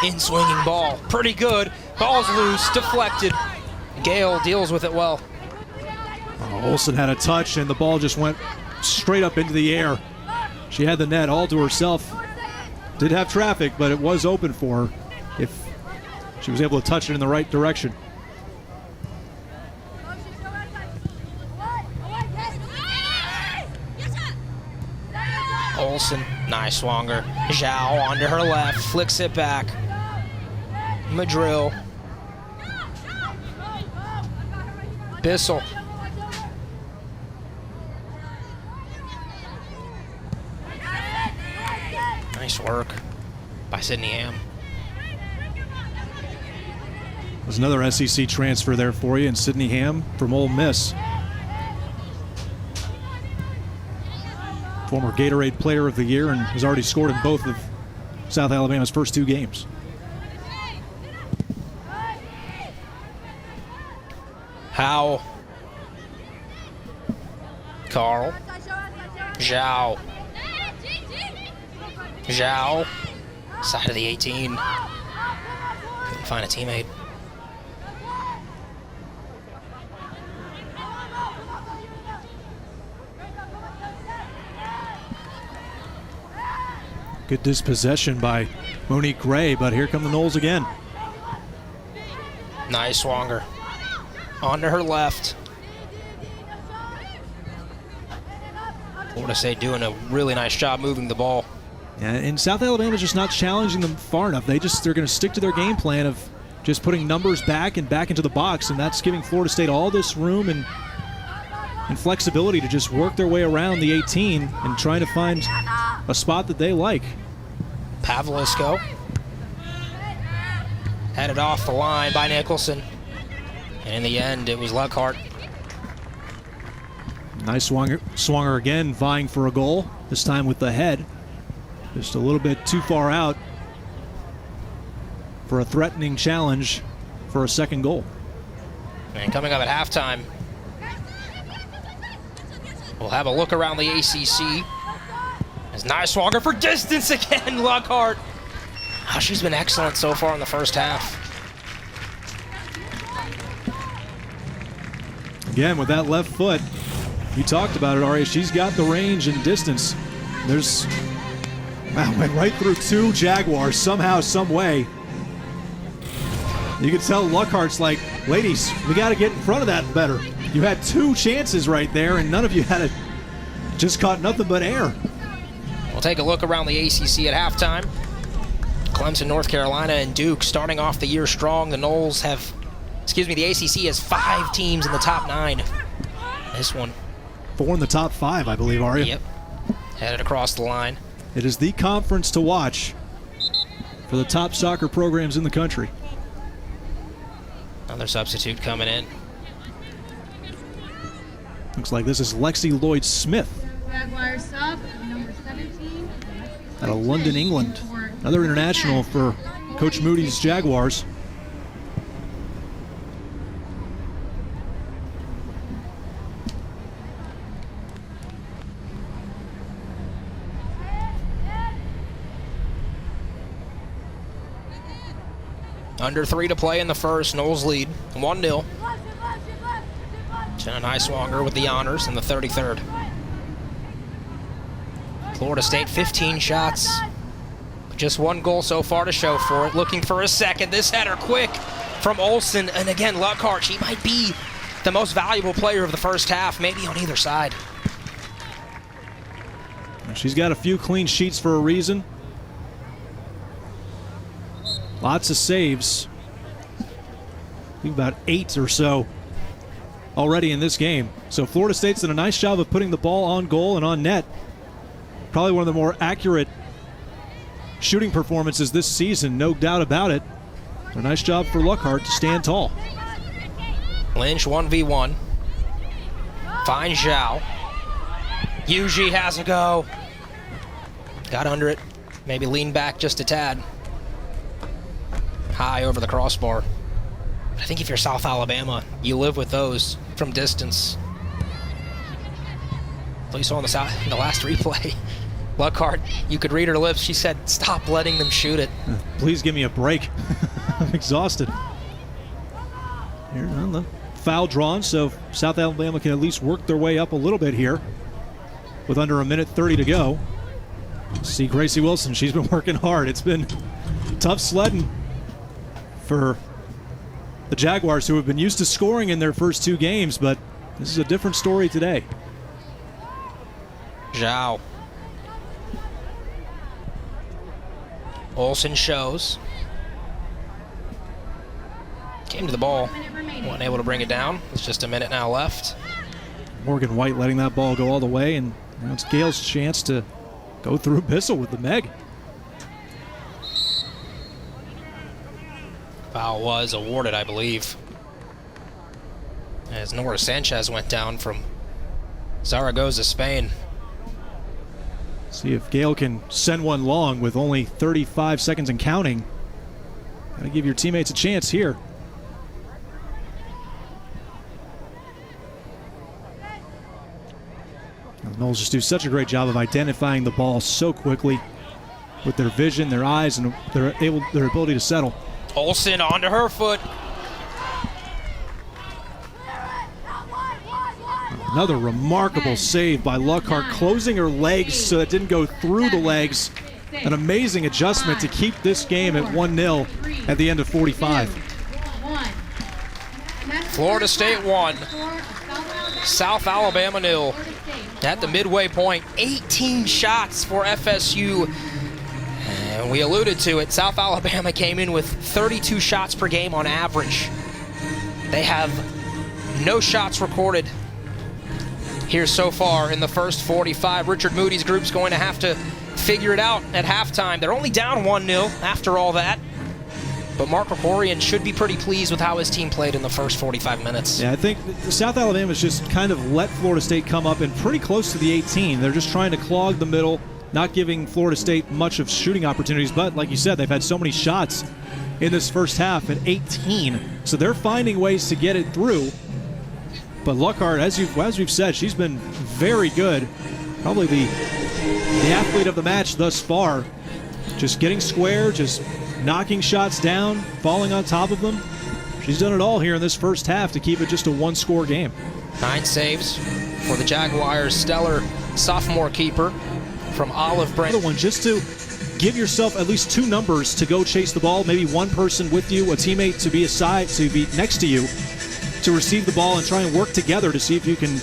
S1: In swinging ball, pretty good. Ball's loose, deflected. Gale deals with it well.
S2: Olsen had a touch, and the ball just went straight up into the air. She had the net all to herself. Did have traffic, but it was open for her if she was able to touch it in the right direction.
S1: Olsen, Niswonger. Zhao onto her left, flicks it back. Madrill. Bissell. Nice work by Sydney Ham.
S2: There's another SEC transfer there for you, and Sydney Ham from Ole Miss. Former Gatorade Player of the Year and has already scored in both of South Alabama's first 2 games.
S1: Howell. Carl. Zhao. Zhao. Side of the 18. Couldn't find a teammate.
S2: Good dispossession by Monique Gray, but here come the Noles again.
S1: Niswonger. Onto her left. Florida State doing a really nice job moving the ball.
S2: And South Alabama's just not challenging them far enough. They're going to stick to their game plan of just putting numbers back and back into the box, and that's giving Florida State all this room and and flexibility to just work their way around the 18 and trying to find a spot that they like.
S1: Pavlisko headed off the line by Nicholson. And in the end, it was Luckhart.
S2: Nice swanger again, vying for a goal, this time with the head. Just a little bit too far out for a threatening challenge for a second goal.
S1: And coming up at halftime, we'll have a look around the ACC. As Niswanger for distance again, Luckhart. Oh, she's been excellent so far in the first half.
S2: Again, with that left foot, you talked about it, Aria. She's got the range and distance. Went right through two Jaguars somehow, some way. You can tell Luckhart's like, ladies, we got to get in front of that better. You had two chances right there, and none of you had it. Just caught nothing but air.
S1: We'll take a look around the ACC at halftime. Clemson, North Carolina, and Duke starting off the year strong. The Noles have, the ACC has 5 teams in the top 9. This one.
S2: 4 in the top 5, I believe, Aria.
S1: Yep. Headed across the line.
S2: It is the conference to watch for the top soccer programs in the country.
S1: Another substitute coming in.
S2: Looks like this is Lexi Lloyd-Smith
S3: Jaguars sub, number 17.
S2: out of London, England. Another international for Coach Moody's Jaguars.
S1: Under 3 to play in the first. Noles lead 1-0. Jenna Niswanger with the honors in the 33rd. Florida State 15 shots. Just 1 goal so far to show for it. Looking for a second. This header quick from Olsen. And again, Luckhart. She might be the most valuable player of the first half, maybe on either side.
S2: She's got a few clean sheets for a reason. Lots of saves. I think about 8 or so already in this game. So Florida State's done a nice job of putting the ball on goal and on net. Probably one of the more accurate shooting performances this season, no doubt about it. A nice job for Luckhart to stand tall.
S1: Lynch 1v1. Finds Zhao. Yuji has a go. Got under it. Maybe lean back just a tad. High over the crossbar. I think if you're South Alabama, you live with those from distance. You saw in the last replay. Luckhart, you could read her lips. She said, stop letting them shoot it.
S2: Please give me a break. I'm exhausted. Here on the foul drawn, so South Alabama can at least work their way up a little bit here with under 1:30 to go. See Gracie Wilson, she's been working hard. It's been tough sledding for the Jaguars, who have been used to scoring in their first 2 games, but this is a different story today.
S1: Zhao. Olsen shows. Came to the ball. Wasn't able to bring it down. It's just a minute now left.
S2: Morgan White letting that ball go all the way, and now it's Gale's chance to go through Bissell with the Meg.
S1: Foul was awarded, I believe, as Nora Sanchez went down from Zaragoza, Spain.
S2: See if Gale can send one long with only 35 seconds and counting. Gotta give your teammates a chance here. The Noles just do such a great job of identifying the ball so quickly with their vision, their eyes, and their ability to settle.
S1: Olsen onto her foot.
S2: Another remarkable save by Luckhart, closing her legs so it didn't go through the legs. An amazing adjustment to keep this game at 1-0 at the end of 45.
S1: Florida State 1, South Alabama 0. At the midway point, 18 shots for FSU. And we alluded to it, South Alabama came in with 32 shots per game on average. They have no shots recorded here so far in the first 45. Richard Moody's group's going to have to figure it out at halftime. They're only down 1-0 after all that. But Mark Krikorian should be pretty pleased with how his team played in the first 45 minutes.
S2: Yeah, I think South Alabama's just kind of let Florida State come up and pretty close to the 18. They're just trying to clog the middle, not giving Florida State much of shooting opportunities. But like you said, they've had so many shots in this first half at 18. So they're finding ways to get it through. But Lockhart, as we've said, she's been very good. Probably the athlete of the match thus far. Just getting square, just knocking shots down, falling on top of them. She's done it all here in this first half to keep it just a one-score game.
S1: 9 saves for the Jaguars' stellar sophomore keeper from Olive Branch.
S2: Another one, just to give yourself at least 2 numbers to go chase the ball, maybe one person with you, a teammate to be aside, to be next to you, to receive the ball and try and work together to see if you can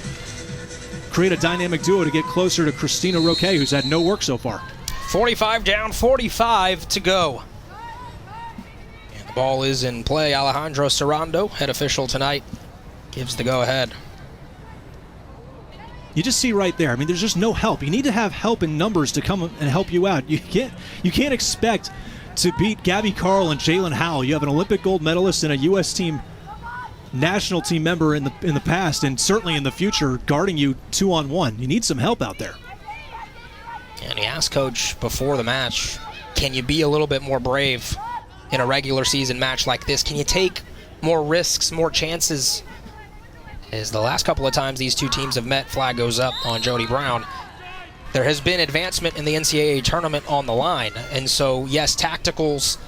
S2: create a dynamic duo to get closer to Christina Roque, who's had no work so far.
S1: 45 down, 45 to go. And the ball is in play. Alejandro Sarando, head official tonight, gives the go-ahead.
S2: You just see right there, I mean, there's just no help. You need to have help in numbers to come and help you out. You can't expect to beat Gabby Carl and Jalen Howell. You have an Olympic gold medalist and a U.S. team national team member in the past and certainly in the future guarding you 2-on-1. You need some help out there.
S1: And he asked Coach before the match, can you be a little bit more brave in a regular season match like this? Can you take more risks, more chances? As the last couple of times these two teams have met, flag goes up on Jody Brown. There has been advancement in the NCAA tournament on the line. And so, yes, tacticals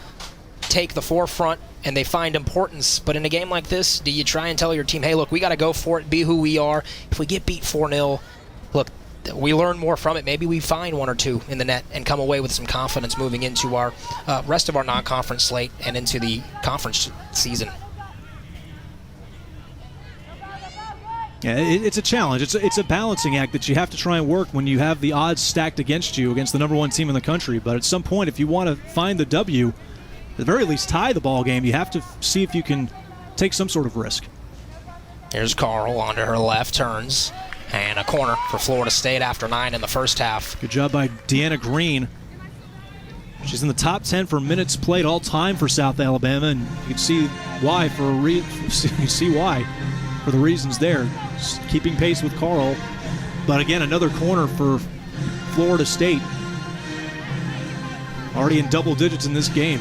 S1: take the forefront and they find importance. But in a game like this, do you try and tell your team, hey, look, we got to go for it, be who we are. If we get beat 4-0, look, we learn more from it. Maybe we find 1 or 2 in the net and come away with some confidence moving into our rest of our non-conference slate and into the conference season.
S2: Yeah, it's a challenge. It's a balancing act that you have to try and work when you have the odds stacked against you against the number 1 team in the country. But at some point, if you want to find the W, at the very least tie the ball game, you have to see if you can take some sort of risk.
S1: Here's Carl onto her left, turns, and a corner for Florida State after 9 in the first half.
S2: Good job by Deanna Green. She's in the top 10 for minutes played all time for South Alabama, and you can see why for the reasons there. Just keeping pace with Carl. But again, another corner for Florida State. Already in double digits in this game.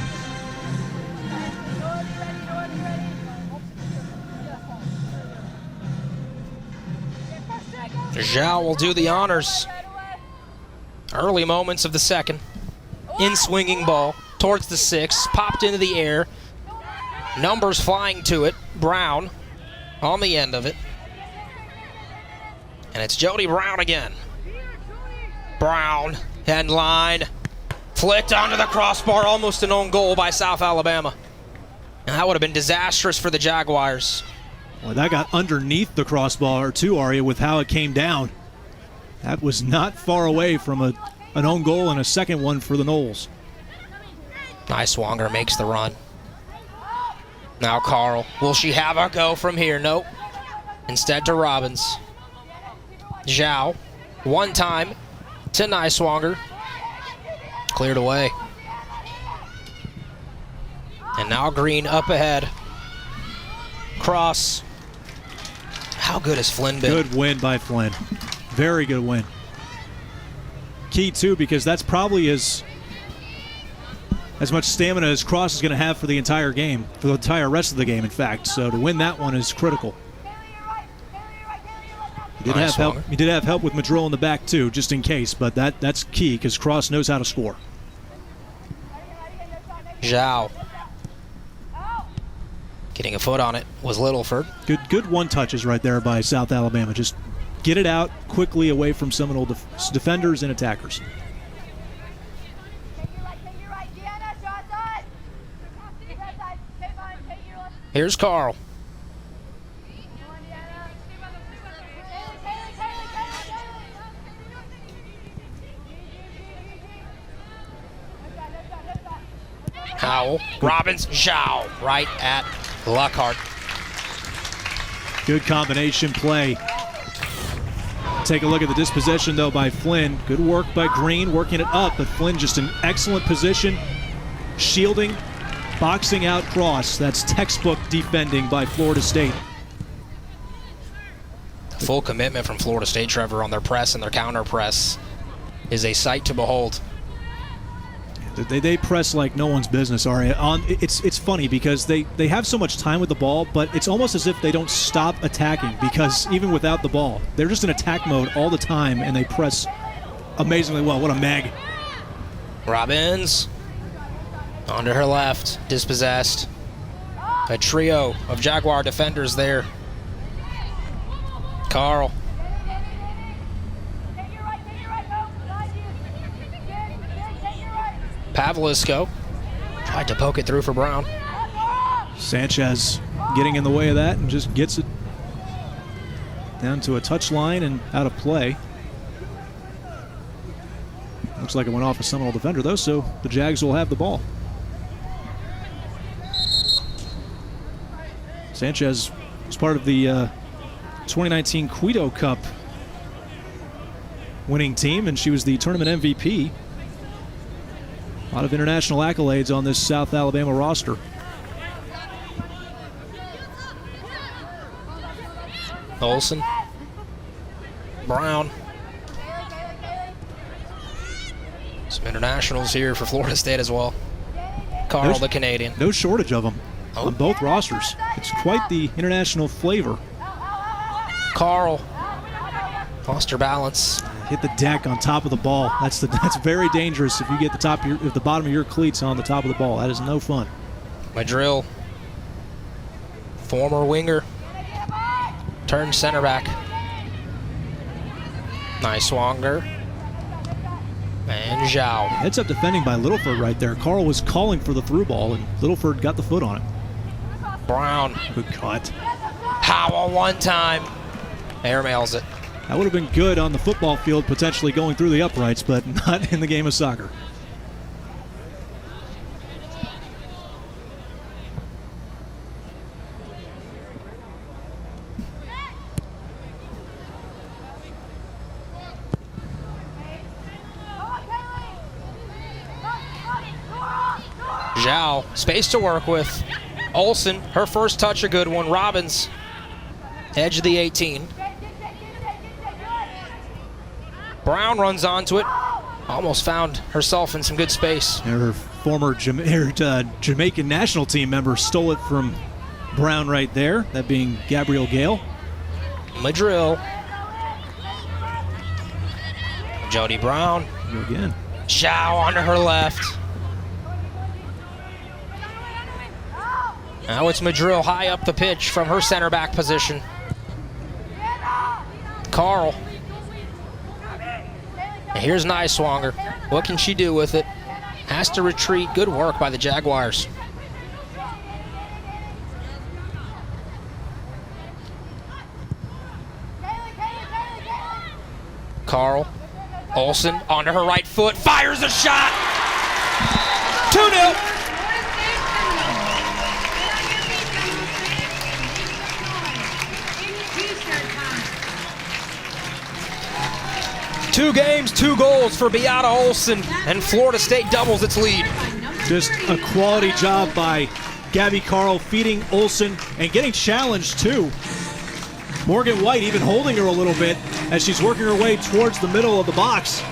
S1: Zhao will do the honors. Early moments of the second. In-swinging ball towards the 6. Popped into the air. Numbers flying to it. Brown on the end of it. And it's Jody Brown again. Brown, head line. Flicked onto the crossbar. Almost an own goal by South Alabama. And that would have been disastrous for the Jaguars.
S2: Well, that got underneath the crossbar too, Aria, with how it came down. That was not far away from an own goal and a second one for the Noles.
S1: Niswonger makes the run. Now Carl. Will she have a go from here? Nope. Instead to Robbins. Zhao. One time to Niswonger. Cleared away. And now Green up ahead. Cross. How good has Flynn been?
S2: Good win by Flynn. Very good win. Key, too, because that's probably as much stamina as Cross is going to have for the entire game, for the entire rest of the game, in fact. So to win that one is critical. He did have help with Madrill in the back, too, just in case, but that's key because Cross knows how to score.
S1: Zhao. Getting a foot on it was Littleford.
S2: Good one touches right there by South Alabama. Just get it out quickly away from Seminole defenders and attackers.
S1: Here's Carl. Howell, Robbins, Zhao, right at Lockhart.
S2: Good combination play. Take a look at the dispossession, though, by Flynn. Good work by Green, working it up, but Flynn just in excellent position, shielding, boxing out cross. That's textbook defending by Florida State.
S1: Full commitment from Florida State, Trevor, on their press and their counter press is a sight to behold.
S2: They press like no one's business, Aria. It's funny because they have so much time with the ball, but it's almost as if they don't stop attacking because even without the ball, they're just in attack mode all the time, and they press amazingly well. What a mag.
S1: Robbins, onto her left, dispossessed. A trio of Jaguar defenders there. Carl. Pavlisco tried to poke it through for Brown.
S2: Sanchez getting in the way of that and just gets it down to a touch line and out of play. Looks like it went off a Seminole defender, though, so the Jags will have the ball. Sanchez was part of the 2019 Quito Cup winning team, and she was the tournament MVP. A lot of international accolades on this South Alabama roster.
S1: Olsen. Brown. Some internationals here for Florida State as well. Carl, the Canadian.
S2: No shortage of them on both rosters. It's quite the international flavor.
S1: Carl lost her balance.
S2: Hit the deck on top of the ball. That's very dangerous if you get the bottom of your cleats on the top of the ball. That is no fun.
S1: Madrill, former winger, turned center back. Nice swanger. And Zhao.
S2: Heads up defending by Littleford right there. Carl was calling for the through ball, and Littleford got the foot on it.
S1: Brown.
S2: Good cut.
S1: Howell one time. Airmails it.
S2: That would have been good on the football field, potentially going through the uprights, but not in the game of soccer.
S1: Zhao, space to work with. Olsen, her first touch, a good one. Robbins, edge of the 18. Brown runs onto it. Almost found herself in some good space.
S2: Her former Jamaican national team member stole it from Brown right there, that being Gabrielle Gale.
S1: Madrill. Jody Brown.
S2: Go again.
S1: Zhao onto her left. Now it's Madrill high up the pitch from her center back position. Carl. And here's Niswanger. What can she do with it? Has to retreat. Good work by the Jaguars. Carl. Olsen onto her right foot. Fires a shot. 2-0. Two games, 2 goals for Beata Olsen, and Florida State doubles its lead.
S2: Just a quality job by Gabby Carl, feeding Olsen and getting challenged too. Morgan White even holding her a little bit as she's working her way towards the middle of the box.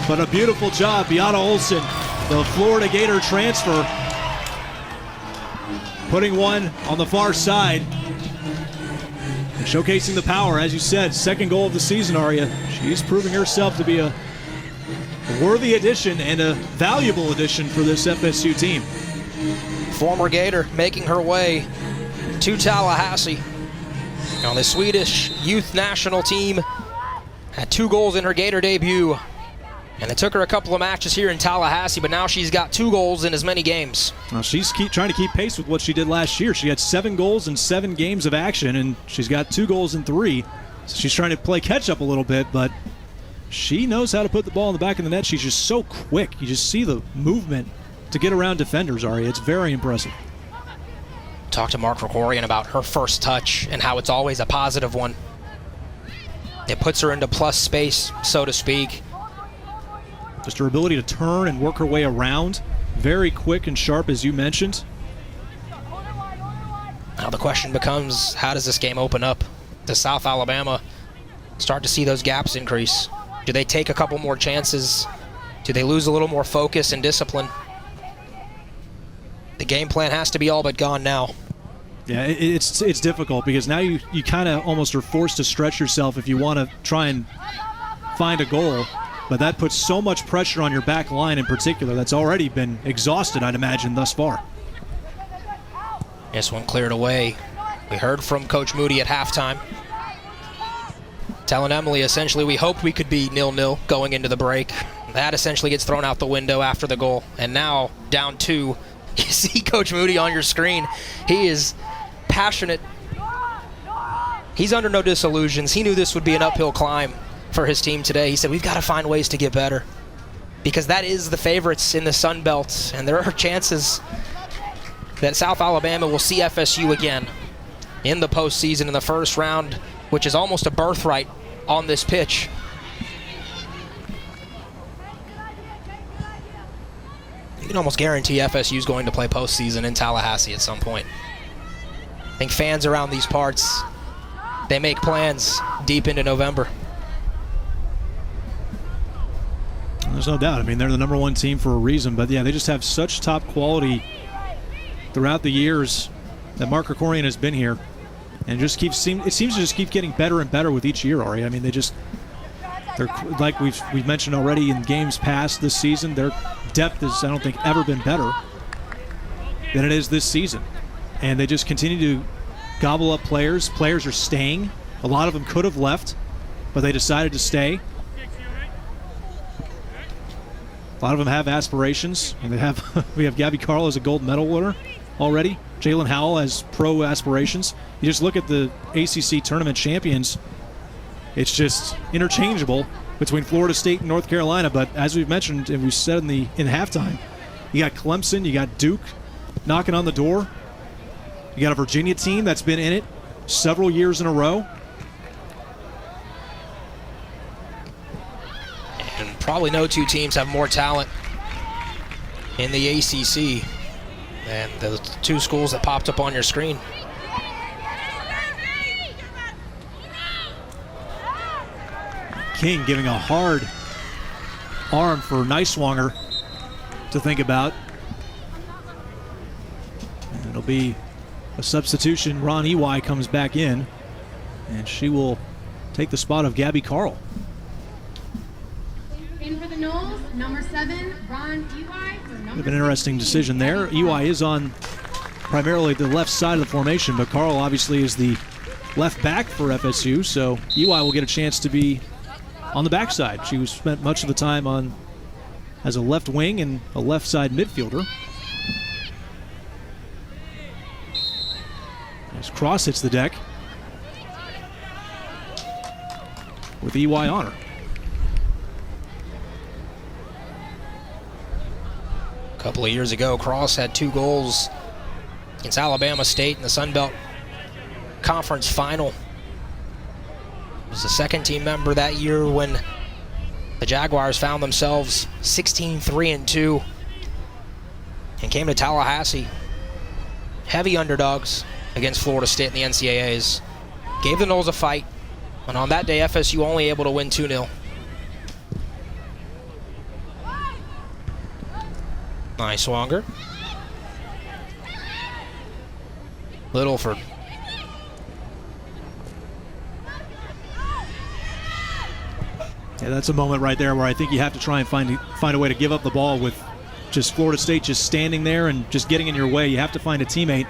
S2: But a beautiful job, Beata Olsen, the Florida Gator transfer, putting one on the far side. Showcasing the power, as you said, second goal of the season, Aria. She's proving herself to be a worthy addition and a valuable addition for this FSU team.
S1: Former Gator making her way to Tallahassee. Now the Swedish youth national team had 2 goals in her Gator debut. And it took her a couple of matches here in Tallahassee, but now she's got 2 goals in as many games.
S2: Well, she's trying to keep pace with what she did last year. She had 7 goals in 7 games of action, and she's got 2 goals in 3. So she's trying to play catch up a little bit, but she knows how to put the ball in the back of the net. She's just so quick. You just see the movement to get around defenders, Aria. It's very impressive.
S1: Talk to Mark Krikorian about her first touch and how it's always a positive one. It puts her into plus space, so to speak.
S2: Just her ability to turn and work her way around. Very quick and sharp, as you mentioned.
S1: Now the question becomes, how does this game open up? Does South Alabama start to see those gaps increase? Do they take a couple more chances? Do they lose a little more focus and discipline? The game plan has to be all but gone now.
S2: Yeah, it's difficult because now you kind of almost are forced to stretch yourself if you want to try and find a goal. But that puts so much pressure on your back line in particular that's already been exhausted, I'd imagine, thus far.
S1: This one cleared away. We heard from Coach Moody at halftime, telling Emily essentially we hoped we could be 0-0 going into the break. That essentially gets thrown out the window after the goal. And now down 2. You see Coach Moody on your screen. He is passionate. He's under no disillusions. He knew this would be an uphill climb for his team today. He said, we've got to find ways to get better because that is the favorites in the Sun Belt, and there are chances that South Alabama will see FSU again in the postseason in the first round, which is almost a birthright on this pitch. You can almost guarantee FSU is going to play postseason in Tallahassee at some point. I think fans around these parts, they make plans deep into November.
S2: There's no doubt. I mean, they're the number 1 team for a reason, but yeah, they just have such top quality throughout the years that Mark Krikorian has been here, and it seems to just keep getting better and better with each year, Ari. I mean, they're like we've mentioned already in games past this season, their depth has, I don't think, ever been better than it is this season. And they just continue to gobble up players. Players are staying. A lot of them could have left, but they decided to stay. A lot of them have aspirations, and we have Gabby Carl as a gold medal winner already. Jalen Howell has pro aspirations. You just look at the ACC tournament champions, it's just interchangeable between Florida State and North Carolina. But as we've mentioned and we said in halftime, you got Clemson, you got Duke knocking on the door. You got a Virginia team that's been in it several years in a row.
S1: And probably no 2 teams have more talent in the ACC than the 2 schools that popped up on your screen.
S2: King giving a hard arm for Neiswanger to think about. And it'll be a substitution. Ron Ely comes back in, and she will take the spot of Gabby Carl.
S3: In for the Noles, number 7, Ron Ely.
S2: An interesting decision there. Ely is on primarily the left side of the formation, but Carl obviously is the left back for FSU, so Ely will get a chance to be on the backside. She was spent much of the time on as a left wing and a left side midfielder. As Cross hits the deck with EY on her.
S1: A couple of years ago, Cross had 2 goals against Alabama State in the Sun Belt Conference Final. Was a second-team member that year when the Jaguars found themselves 16-3-2 and came to Tallahassee. Heavy underdogs against Florida State in the NCAAs. Gave the Noles a fight, and on that day, FSU only able to win 2-0. Neiswanger. Littleford.
S2: Yeah, that's a moment right there where I think you have to try and find a way to give up the ball with just Florida State just standing there and just getting in your way. You have to find a teammate,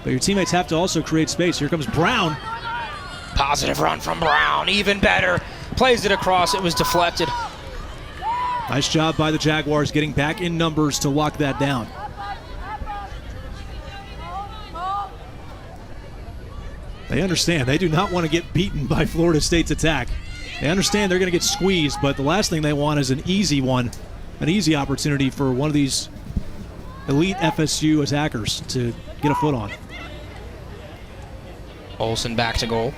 S2: but your teammates have to also create space. Here comes Brown.
S1: Positive run from Brown, even better. Plays it across, it was deflected.
S2: Nice job by the Jaguars getting back in numbers to lock that down. They understand. They do not want to get beaten by Florida State's attack. They understand they're going to get squeezed, but the last thing they want is an easy one, an easy opportunity for one of these elite FSU attackers to get a foot on.
S1: Olsen back to goal.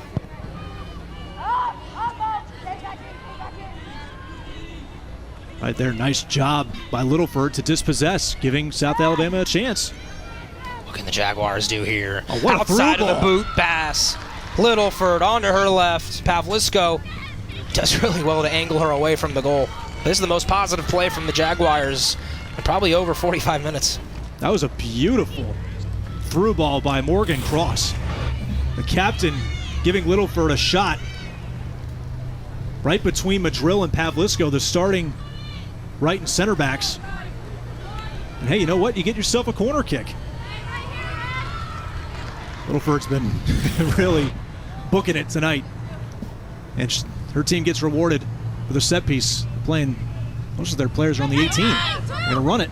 S2: Right there, nice job by Littleford to dispossess, giving South Alabama a chance.
S1: What can the Jaguars do here?
S2: Oh, what a
S1: outside
S2: through
S1: of the
S2: ball.
S1: boot pass. Littleford onto her left. Pavlisko does really well to angle her away from the goal. This is the most positive play from the Jaguars in probably over 45 minutes.
S2: That was a beautiful through ball by Morgan Cross. The captain giving Littleford a shot right between Madrill and Pavlisko, the starting right and center backs. And hey, you know what? You get yourself a corner kick. Littleford's been really booking it tonight. And her team gets rewarded with a set piece, playing most of their players are on the 18. They're going to run it.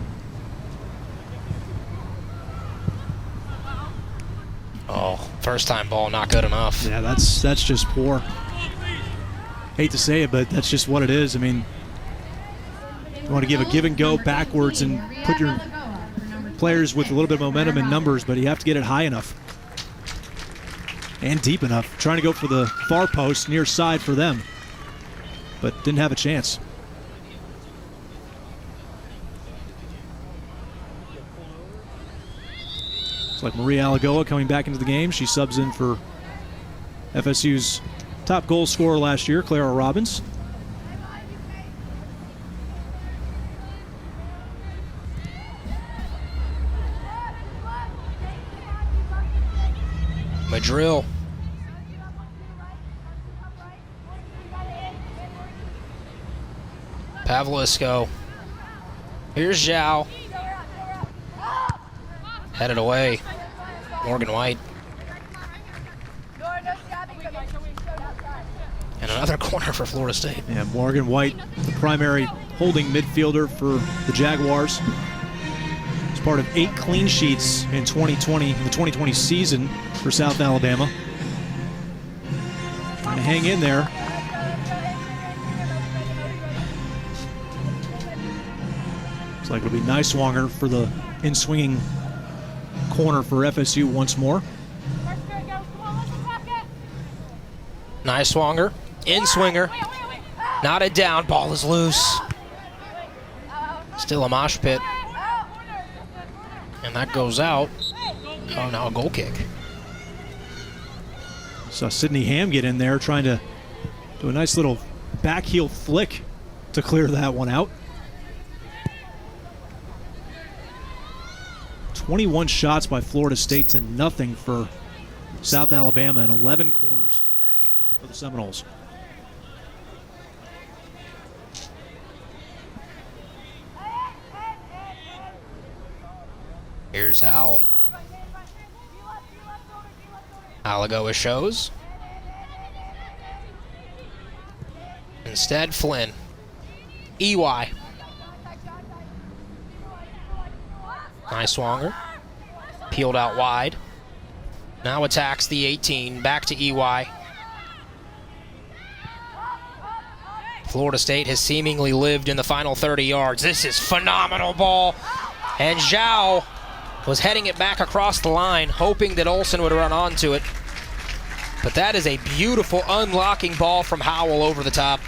S1: Oh, first time ball, not good enough.
S2: Yeah, that's just poor. Hate to say it, but that's just what it is. I mean, you want to give a give and go backwards and put your players with a little bit of momentum and numbers, but you have to get it high enough and deep enough. Trying to go for the far post, near side for them, but didn't have a chance. It's like Maria Alagoa coming back into the game. She subs in for FSU's top goal scorer last year, Clara Robbins.
S1: Madrill. Pavlisko. Here's Zhao. Headed away. Morgan White. And another corner for Florida State.
S2: Yeah, Morgan White, the primary holding midfielder for the Jaguars. It's part of 8 clean sheets in 2020, the 2020 season for South Alabama. Trying to hang in there. Looks like it'll be Niswanger for the in-swinging corner for FSU once more.
S1: Niswanger, in-swinger, knotted down, ball is loose. Still a mosh pit. And that goes out. Oh, now a goal kick.
S2: Saw Sydney Ham get in there trying to do a nice little back heel flick to clear that one out. 21 shots by Florida State to nothing for South Alabama and 11 corners for the Seminoles.
S1: Here's how Alagoa shows. Instead, Flynn. EY. Niswanger. Peeled out wide. Now attacks the 18. Back to EY. Florida State has seemingly lived in the final 30 yards. This is phenomenal ball. And Zhao was heading it back across the line, hoping that Olsen would run onto it. But that is a beautiful unlocking ball from Howell over the top.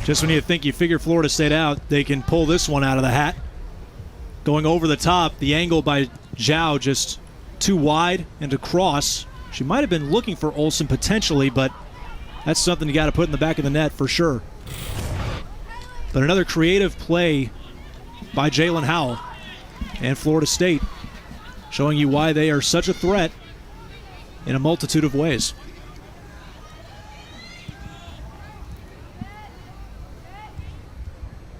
S2: Just when you think you figure Florida State out, they can pull this one out of the hat. Going over the top, the angle by Zhao just too wide and to cross. She might have been looking for Olsen potentially, but that's something you got to put in the back of the net for sure. But another creative play by Jalen Howell and Florida State, showing you why they are such a threat in a multitude of ways.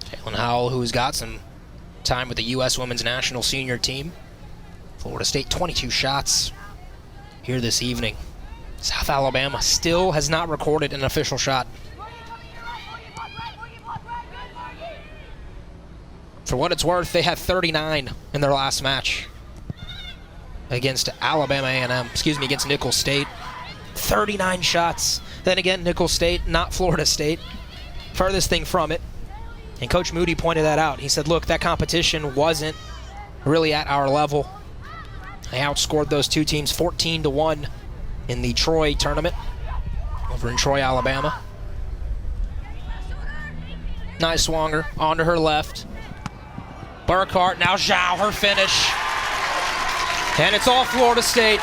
S1: Jalen Howell, who's got some time with the U.S. Women's National Senior Team. Florida State 22 shots here this evening. South Alabama still has not recorded an official shot. For what it's worth, they had 39 in their last match against Alabama A&M, against Nicholls State. 39 shots. Then again, Nicholls State, not Florida State. Furthest thing from it. And Coach Moody pointed that out. He said, look, that competition wasn't really at our level. They outscored those two teams 14-1 in the Troy tournament over in Troy, Alabama. Nice swanger onto her left. Burkhart, now Zhao, her finish. And it's all Florida State.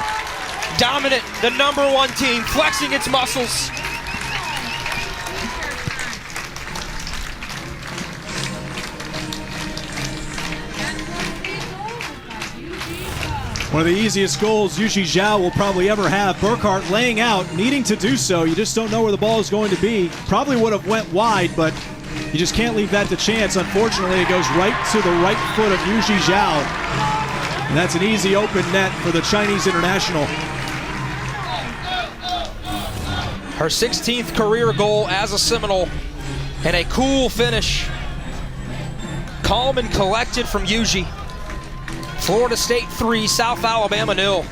S1: Dominant, the #1 team, flexing its muscles.
S2: One of the easiest goals Yuji Zhao will probably ever have. Burkhart laying out, needing to do so. You just don't know where the ball is going to be. Probably would have went wide, but you just can't leave that to chance. Unfortunately, it goes right to the right foot of Yuji Zhao. And that's an easy open net for the Chinese international.
S1: Her 16th career goal as a Seminole, and a cool finish. Calm and collected from Yuji. Florida State 3, South Alabama 0.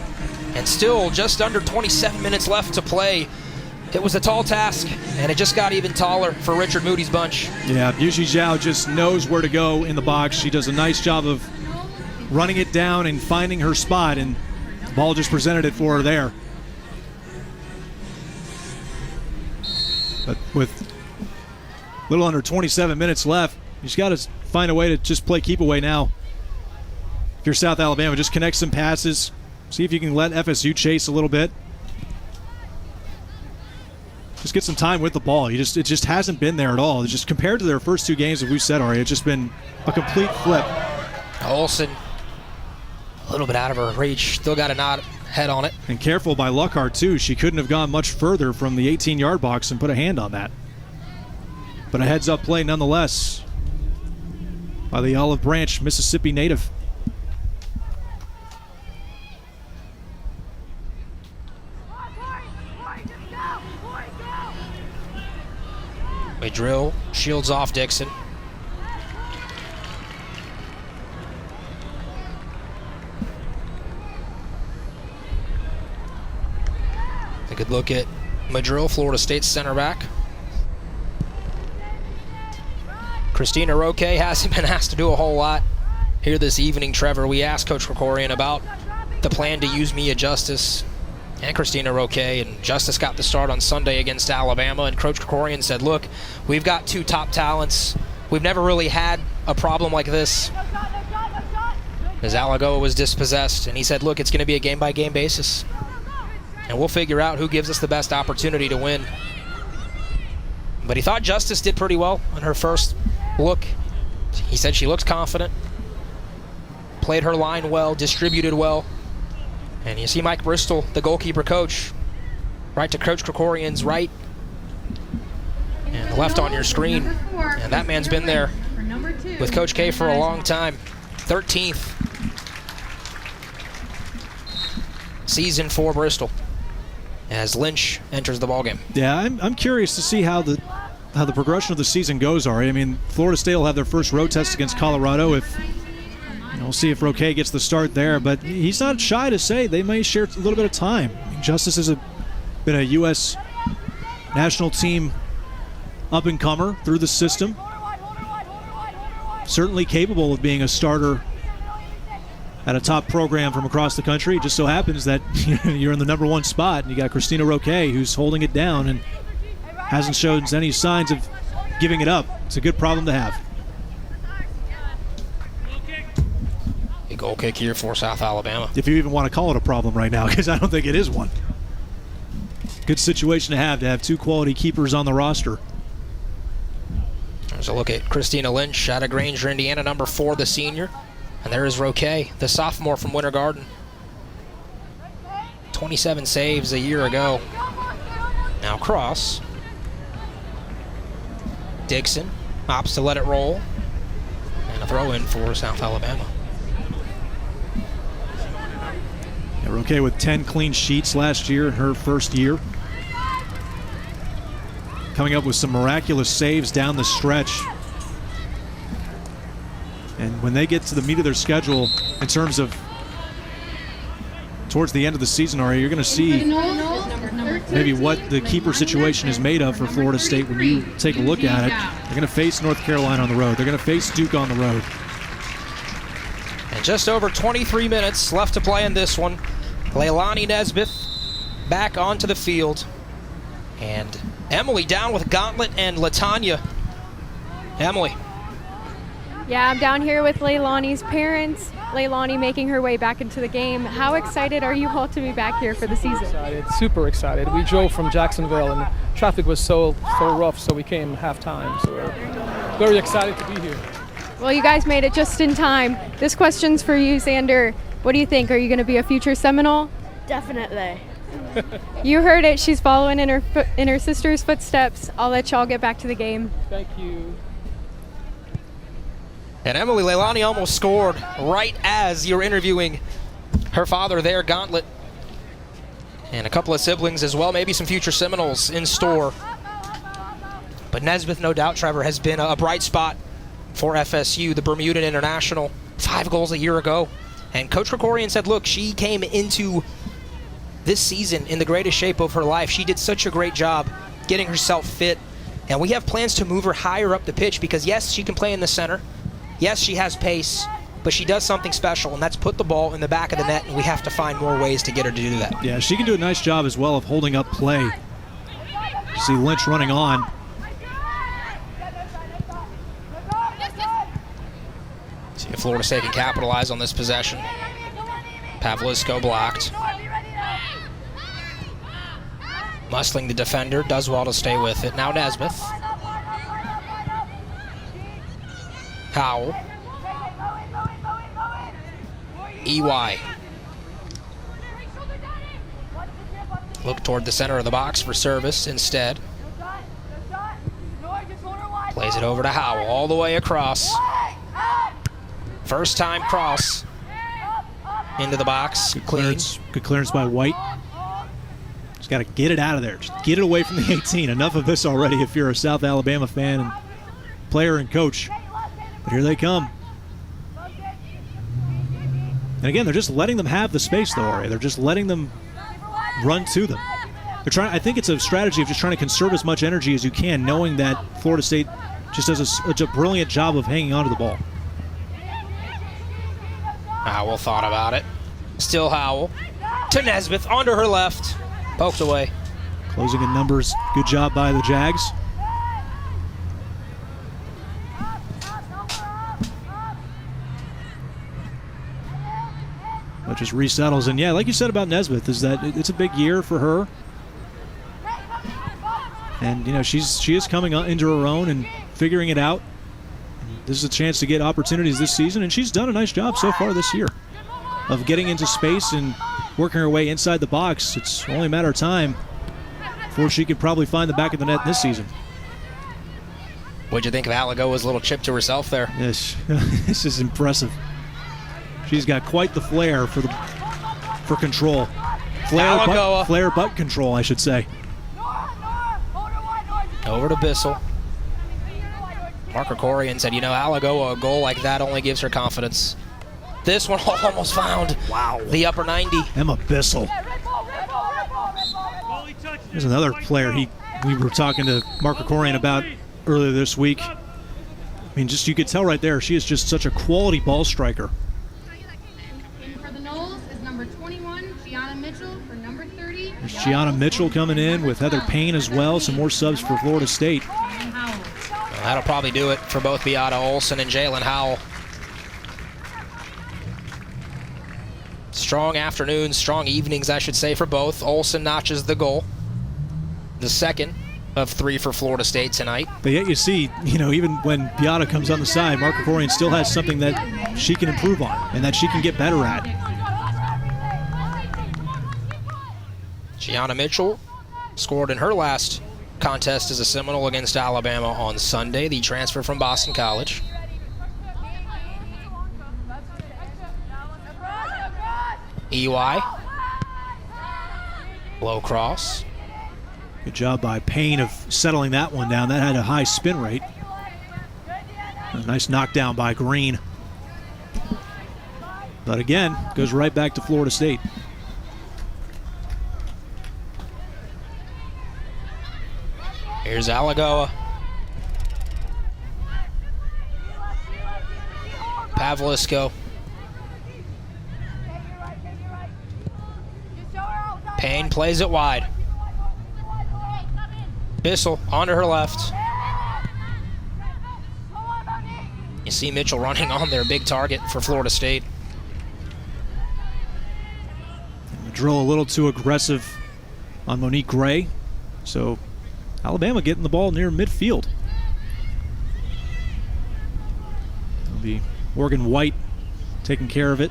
S1: And still just under 27 minutes left to play. It was a tall task, and it just got even taller for Richard Moody's bunch.
S2: Yeah, Yuji Zhao just knows where to go in the box. She does a nice job of running it down and finding her spot, and the ball just presented it for her there. But with a little under 27 minutes left, you just got to find a way to just play keep away now. If you're South Alabama, just connect some passes. See if you can let FSU chase a little bit. Just get some time with the ball. It just hasn't been there at all. It's just compared to their first 2 games that we've said already, it's just been a complete flip.
S1: Olsen, a little bit out of her reach. Still got a nod head on it.
S2: And careful by Lockhart, too. She couldn't have gone much further from the 18-yard box and put a hand on that. But a heads-up play nonetheless by the Olive Branch, Mississippi native.
S1: Madrill shields off Dixon. A good look at Madrill, Florida State center back. Christina Roque hasn't been asked to do a whole lot here this evening, Trevor. We asked Coach Krikorian about the plan to use Mia Justice and Christina Roque, and Justice got the start on Sunday against Alabama, and Coach Krikorian said, look, we've got 2 top talents. We've never really had a problem like this, as Alagoa was dispossessed, and he said, look, it's going to be a game-by-game basis, and we'll figure out who gives us the best opportunity to win. But he thought Justice did pretty well on her first look. He said she looked confident, played her line well, distributed well. And you see Mike Bristol, the goalkeeper coach, right to Coach Krikorian's right and left on your screen. And that man's been there with Coach K for a long time. 13th season for Bristol as Lynch enters the ballgame.
S2: Yeah, I'm curious to see how the progression of the season goes, Ari. I mean, Florida State will have their first road test against Colorado. We'll see if Roque gets the start there, but he's not shy to say they may share a little bit of time. Justice has been a U.S. national team up-and-comer through the system. Certainly capable of being a starter at a top program from across the country. It just so happens that you're in the #1 spot, and you got Christina Roque, who's holding it down and hasn't shown any signs of giving it up. It's a good problem to have.
S1: A goal kick here for South Alabama.
S2: If you even want to call it a problem right now, because I don't think it is one. Good situation to have 2 quality keepers on the roster.
S1: There's a look at Christina Lynch out of Granger, Indiana, #4, the senior. And there is Roque, the sophomore from Winter Garden. 27 saves a year ago. Now cross. Dixon opts to let it roll. And a throw in for South Alabama.
S2: Yeah, Roque with 10 clean sheets last year in her first year. Coming up with some miraculous saves down the stretch. And when they get to the meat of their schedule in terms of towards the end of the season, you're going to see maybe what the keeper situation is made of for Florida State when you take a look at it. They're going to face North Carolina on the road. They're going to face Duke on the road.
S1: And just over 23 minutes left to play in this one. Leilani Nesbitt back onto the field. And Emily down with Gauntlet and Latanya Emily.
S4: Yeah, I'm down here with Leilani's parents. Leilani making her way back into the game. How excited are you all to be back here for the season?
S5: Excited, super excited. We drove from Jacksonville and traffic was so rough, so we came halftime. So we're very excited to be here.
S4: Well, you guys made it just in time. This question's for you, Xander. What do you think? Are you going to be a future Seminole?
S6: Definitely.
S4: You heard it. She's following in her sister's footsteps. I'll let y'all get back to the game.
S5: Thank you.
S1: And Emily, Leilani almost scored right as you're interviewing her father there, Gauntlet. And a couple of siblings as well, maybe some future Seminoles in store. But Nesbeth, no doubt, Trevor, has been a bright spot for FSU, the Bermudan International, 5 goals a year ago. And Coach Krikorian said, look, she came into this season in the greatest shape of her life. She did such a great job getting herself fit. And we have plans to move her higher up the pitch because, yes, she can play in the center. Yes, she has pace, but she does something special, and that's put the ball in the back of the net, and we have to find more ways to get her to do that.
S2: Yeah, she can do a nice job as well of holding up play. See Lynch running on.
S1: See if Florida State can capitalize on this possession. Pavlisko blocked. Musling, the defender, does well to stay with it. Now Nesbeth. Howell. EY. Look toward the center of the box for service instead. Plays it over to Howell, all the way across. First time cross into the box.
S2: Good clearance by White. Just got to get it out of there. Just get it away from the 18. Enough of this already if you're a South Alabama fan and player and coach. But here they come. And again, they're just letting them have the space, though, Ari. They're just letting them run to them. They're trying. I think it's a strategy of just trying to conserve as much energy as you can, knowing that Florida State just does a brilliant job of hanging on to the ball.
S1: Howell thought about it. Still Howell. To Nesbeth, onto her left. Poked away.
S2: Closing in numbers. Good job by the Jags. But just resettles. And yeah, like you said about Nesbeth, is that it's a big year for her. And, you know, she is coming into her own and figuring it out. This is a chance to get opportunities this season, and she's done a nice job so far this year of getting into space and working her way inside the box. It's only a matter of time before she could probably find the back of the net this season.
S1: What'd you think of Alagoa's little chip to herself there?
S2: Yes, this is impressive. She's got quite the flair for control. Flair butt control, I should say.
S1: Over to Bissell. Mark Krikorian said, you know, Alagoa, a goal like that only gives her confidence. This one almost found the upper 90.
S2: Emma Bissell. There's another player we were talking to Mark Krikorian about earlier this week. I mean, just you could tell right there, she is just such a quality ball striker.
S3: And for the Noles is number 21, Gianna Mitchell. For number 30,
S2: There's Gianna Mitchell coming in with Heather Payne as well. Some more subs for Florida State.
S1: Well, that'll probably do it for both Beata Olson and Jalen Howell. Strong afternoons, strong evenings, I should say, for both. Olson notches the goal. The second of 3 for Florida State tonight.
S2: But yet you see, you know, even when Beata comes on the side, Mark Krikorian still has something that she can improve on and that she can get better at.
S1: Gianna Mitchell scored in her last contest as a Seminole against Alabama on Sunday, the transfer from Boston College. EY. Low cross.
S2: Good job by Payne of settling that one down. That had a high spin rate. A nice knockdown by Green. But again, goes right back to Florida State.
S1: Here's Alagoa. Pavlisko. Payne plays it wide. Bissell onto her left. You see Mitchell running on there, big target for Florida State.
S2: Drill a little too aggressive on Monique Gray. So Alabama getting the ball near midfield. It'll be Morgan White taking care of it.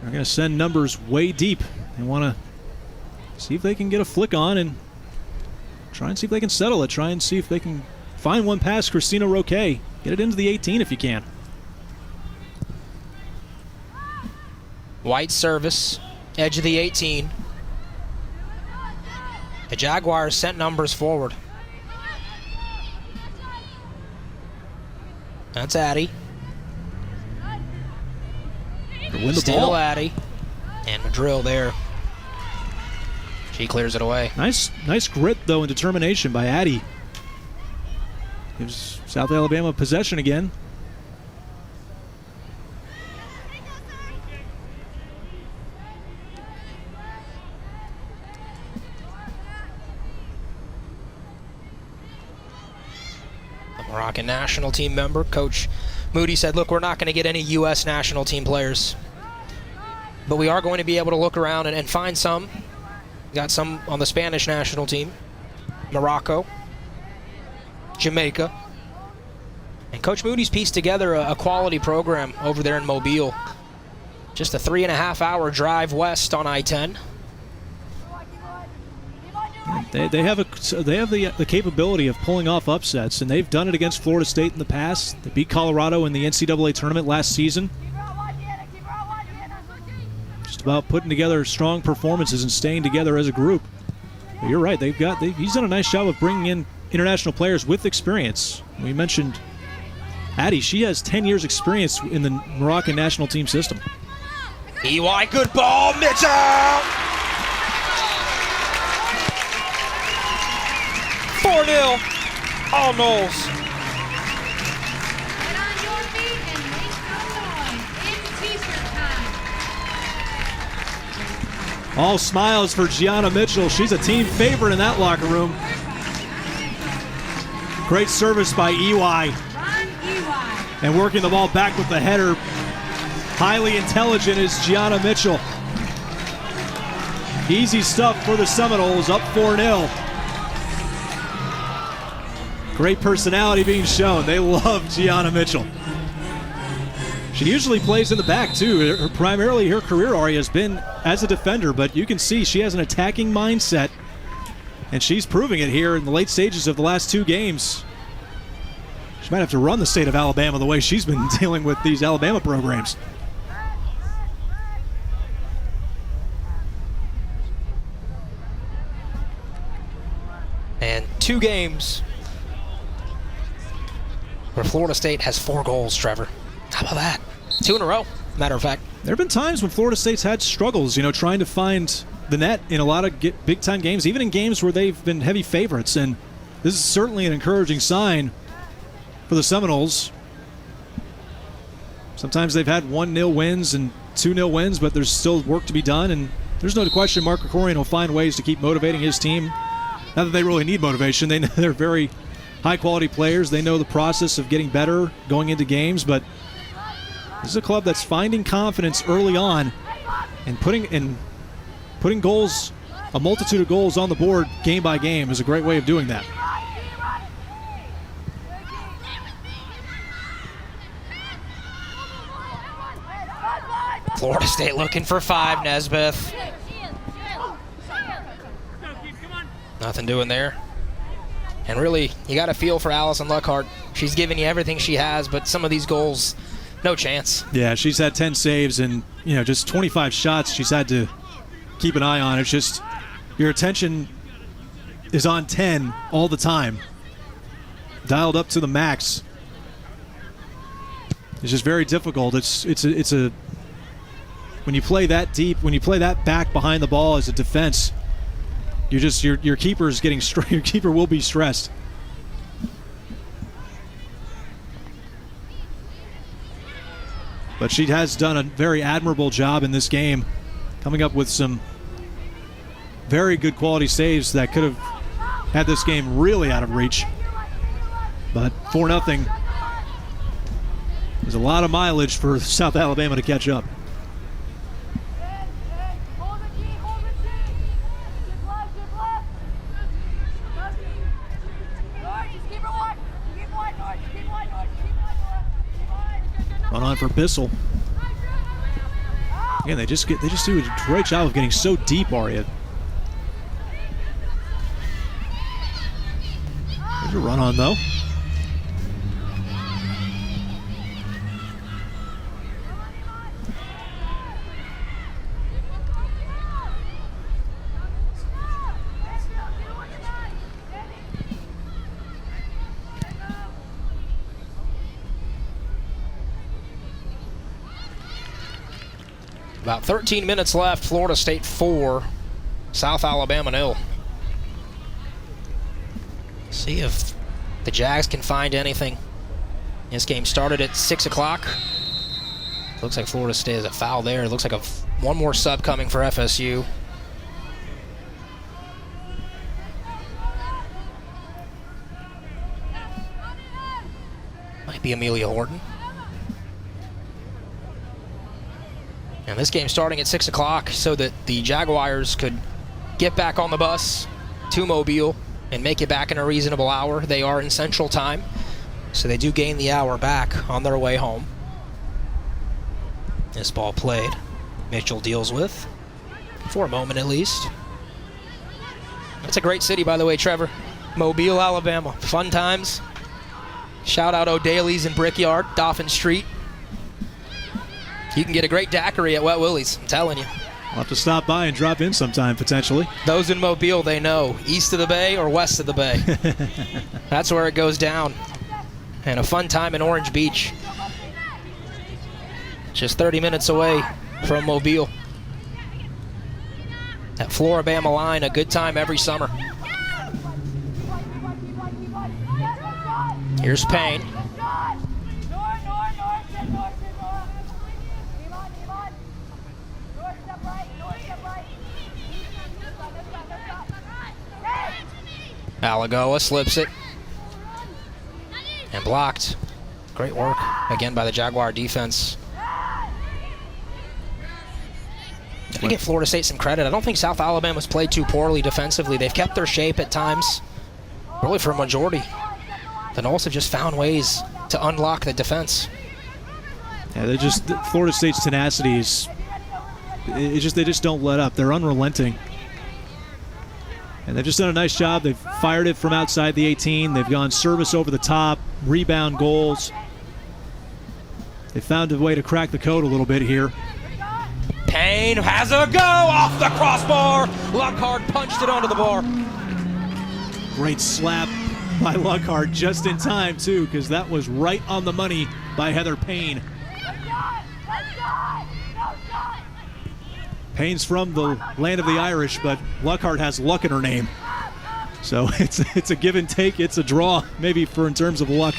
S2: They're going to send numbers way deep. They want to see if they can get a flick on and try and see if they can settle it. Try and see if they can find one past Christina Roque. Get it into the 18 if you can.
S1: White service, edge of the 18. The Jaguars sent numbers forward. That's Addie.
S2: Win the
S1: Still
S2: ball.
S1: Addie. And Madrill there. She clears it away.
S2: Nice grit, though, and determination by Addie. Gives South Alabama possession again.
S1: Moroccan national team member, Coach Moody said, look, we're not going to get any U.S. national team players, but we are going to be able to look around and find some. Got some on the Spanish national team, Morocco, Jamaica. And Coach Moody's pieced together a quality program over there in Mobile. Just a 3.5-hour drive west on I-10.
S2: They have the capability of pulling off upsets, and they've done it against Florida State in the past. They beat Colorado in the NCAA tournament last season. Just about putting together strong performances and staying together as a group. But you're right, he's done a nice job of bringing in international players with experience. We mentioned Addie, she has 10 years experience in the Moroccan national team system.
S1: EY, good ball, Mitchell! 4-0, all Noles.
S3: Get on your feet and make some noise. It's T-shirt time.
S2: All smiles for Gianna Mitchell. She's a team favorite in that locker room. Great service by EY.
S3: Run, EY.
S2: And working the ball back with the header. Highly intelligent is Gianna Mitchell. Easy stuff for the Seminoles, up 4-0. Great personality being shown. They love Gianna Mitchell. She usually plays in the back, too. Primarily her career area has been as a defender, but you can see she has an attacking mindset, and she's proving it here in the late stages of the last two games. She might have to run the state of Alabama the way she's been dealing with these Alabama programs.
S1: And 2 games where Florida State has 4 goals, Trevor. How about that? 2 in a row, matter of fact.
S2: There have been times when Florida State's had struggles, trying to find the net in a lot of big-time games, even in games where they've been heavy favorites. And this is certainly an encouraging sign for the Seminoles. Sometimes they've had 1-0 wins and 2-0 wins, but there's still work to be done. And there's no question Mark Krikorian will find ways to keep motivating his team. Not that they really need motivation. They're very high-quality players. They know the process of getting better going into games, but this is a club that's finding confidence early on and putting goals, a multitude of goals on the board game by game is a great way of doing that.
S1: Florida State looking for 5, Nesbeth. Nothing doing there. And really, you got to feel for Allison Luckhart. She's given you everything she has, but some of these goals, no chance.
S2: Yeah, she's had 10 saves and, just 25 shots she's had to keep an eye on. It's just your attention is on 10 all the time. Dialed up to the max. It's just very difficult. It's a when you play that deep, when you play that back behind the ball as a defense, your keeper's getting your keeper will be stressed. But she has done a very admirable job in this game, coming up with some very good quality saves that could have had this game really out of reach. But 4-0 is a lot of mileage for South Alabama to catch up. Run on for Bissell. Again, they just do a great job of getting so deep, Aria. There's a run on though.
S1: About 13 minutes left. Florida State 4, South Alabama 0. See if the Jags can find anything. This game started at 6 o'clock. Looks like Florida State has a foul there. It looks like one more sub coming for FSU. Might be Amelia Horton. And this game starting at 6 o'clock so that the Jaguars could get back on the bus to Mobile and make it back in a reasonable hour. They are in Central Time, so they do gain the hour back on their way home. This ball played. Mitchell deals with, for a moment at least. That's a great city, by the way, Trevor. Mobile, Alabama. Fun times. Shout out O'Daly's and Brickyard, Dauphin Street. You can get a great daiquiri at Wet Willie's, I'm telling you.
S2: I'll have to stop by and drop in sometime, potentially.
S1: Those in Mobile, they know. East of the Bay or west of the Bay. That's where it goes down. And a fun time in Orange Beach. Just 30 minutes away from Mobile. That Floribama line, a good time every summer. Here's Payne. Alagoa slips it. And blocked. Great work, again, by the Jaguar defense. Gotta give Florida State some credit. I don't think South Alabama's played too poorly defensively. They've kept their shape at times, really for a majority. The Noles have just found ways to unlock the defense.
S2: Yeah, Florida State's tenacity is, they just don't let up. They're unrelenting. And they've just done a nice job. They've fired it from outside the 18. They've gone service over the top, rebound goals. They found a way to crack the code a little bit here.
S1: Payne has a go off the crossbar. Lockhart punched it onto the bar.
S2: Great slap by Lockhart just in time, too, because that was right on the money by Heather Payne. Payne's from the land of the Irish, but Lockhart has luck in her name. So it's a give and take. It's a draw, maybe, in terms of luck.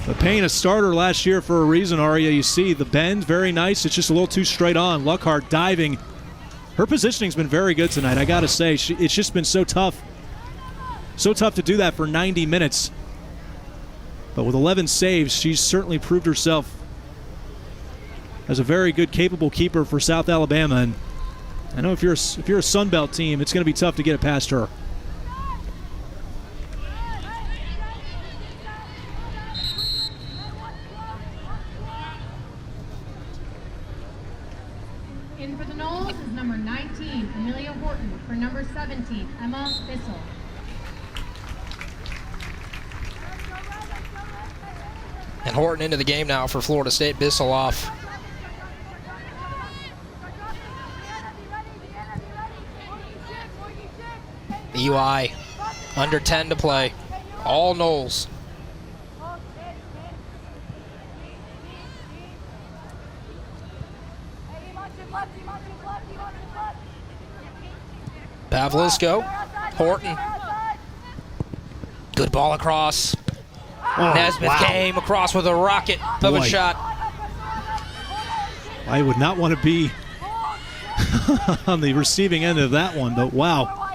S2: But Payne, a starter last year for a reason, Aria. You see the bend, very nice. It's just a little too straight on. Lockhart diving. Her positioning's been very good tonight, I got to say. It's just been so tough. So tough to do that for 90 minutes. But with 11 saves, she's certainly proved herself as a very good, capable keeper for South Alabama. And I know if you're a Sun Belt team, it's going to be tough to get it past her.
S3: In for the Noles is number 19, Amelia Horton. For number 17, Emma Bissell.
S1: And Horton into the game now for Florida State. Bissell off. EY, under 10 to play. All Noles. Pavlisco, Horton. Good ball across. Nesmith came across with a rocket of a shot.
S2: I would not want to be on the receiving end of that one, but wow.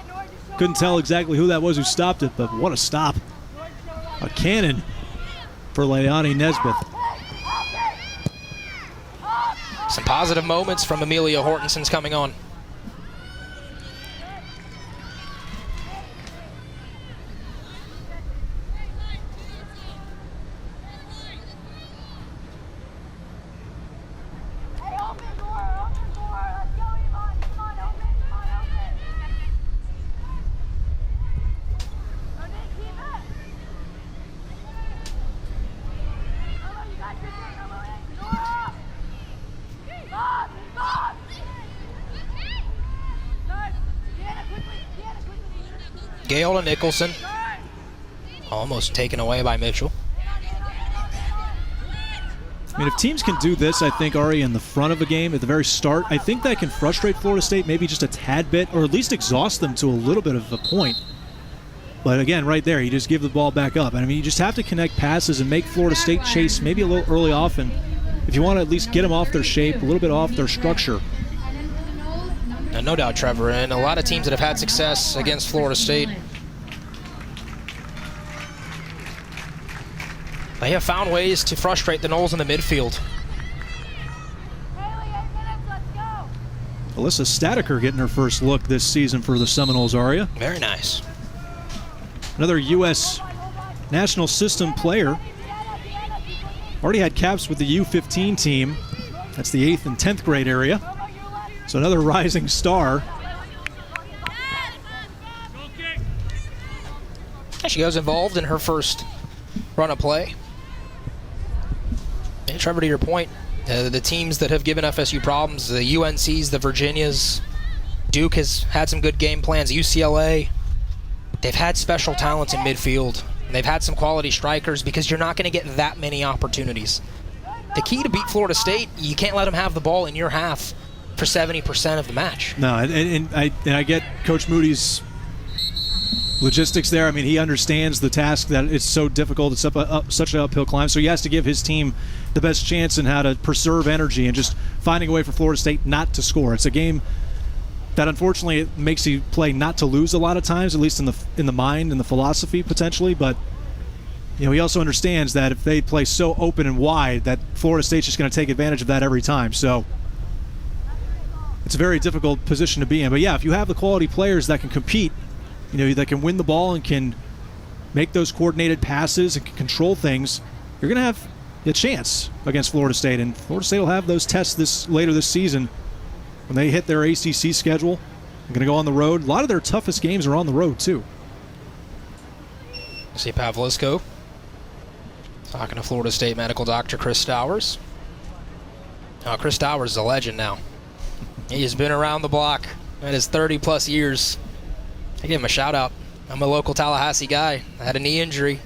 S2: Couldn't tell exactly who that was who stopped it, but what a stop. A cannon for Leilani Nesbitt.
S1: Some positive moments from Amelia Hortenson's coming on. Gayola Nicholson, almost taken away by Mitchell.
S2: I mean, if teams can do this, I think, Ari, in the front of a game at the very start, I think that can frustrate Florida State maybe just a tad bit, or at least exhaust them to a little bit of a point. But again, right there, you just give the ball back up. I mean, you just have to connect passes and make Florida State chase maybe a little early off, and if you want to at least get them off their shape, a little bit off their structure.
S1: And no doubt, Trevor, and a lot of teams that have had success against Florida State, they have found ways to frustrate the Noles in the midfield.
S2: Alyssa Statiker getting her first look this season for the Seminoles, Aria.
S1: Very nice.
S2: Another U.S. national system player. Already had caps with the U15 team. That's the 8th and 10th grade area. So another rising star.
S1: She was involved in her first run of play. And Trevor, to your point, the teams that have given FSU problems, the UNCs, the Virginias, Duke has had some good game plans, UCLA, they've had special talents in midfield. And they've had some quality strikers because you're not going to get that many opportunities. The key to beat Florida State, you can't let them have the ball in your half for 70% of the match.
S2: No, and I get Coach Moody's logistics there. I mean, he understands the task that it's so difficult. It's such an uphill climb. So he has to give his team the best chance in how to preserve energy and just finding a way for Florida State not to score. It's a game that unfortunately it makes you play not to lose a lot of times, at least in the mind and the philosophy potentially. But you know, he also understands that if they play so open and wide, that Florida State's just going to take advantage of that every time. So it's a very difficult position to be in. But yeah, if you have the quality players that can compete, you know, that can win the ball and can make those coordinated passes and can control things, you're going to have a chance against Florida State. And Florida State will have those tests later this season when they hit their ACC schedule. They're going to go on the road. A lot of their toughest games are on the road, too.
S1: See Pavlisco talking to Florida State medical doctor Chris Stowers. Oh, Chris Stowers is a legend now. He has been around the block in his 30-plus years. I give him a shout-out. I'm a local Tallahassee guy. I had a knee injury.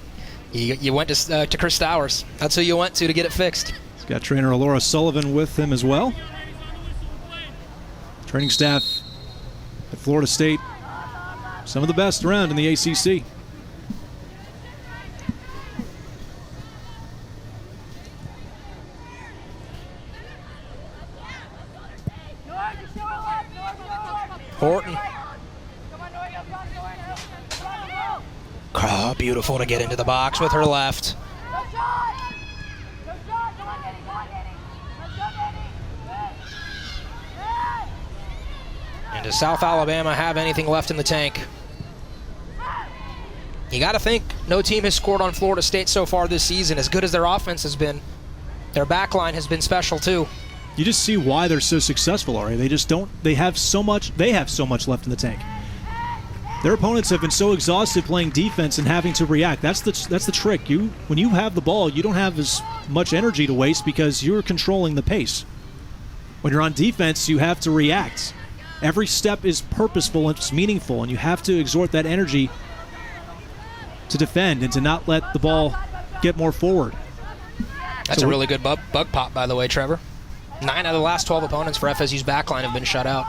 S1: You went to Chris Stowers. That's who you went to get it fixed.
S2: He's got trainer Laura Sullivan with him as well. Training staff at Florida State, some of the best around in the ACC.
S1: Horton. Oh, beautiful to get into the box with her left. And does South Alabama have anything left in the tank? You got to think no team has scored on Florida State so far this season. As good as their offense has been, their back line has been special too.
S2: You just see why they're so successful, Ari. They just don't. They have so much left in the tank. Their opponents have been so exhausted playing defense and having to react. That's the trick. When you have the ball, you don't have as much energy to waste because you're controlling the pace. When you're on defense, you have to react. Every step is purposeful and it's meaningful, and you have to exert that energy to defend and to not let the ball get more forward.
S1: That's a really good bug pop, by the way, Trevor. 9 out of the last 12 opponents for FSU's backline have been shut out.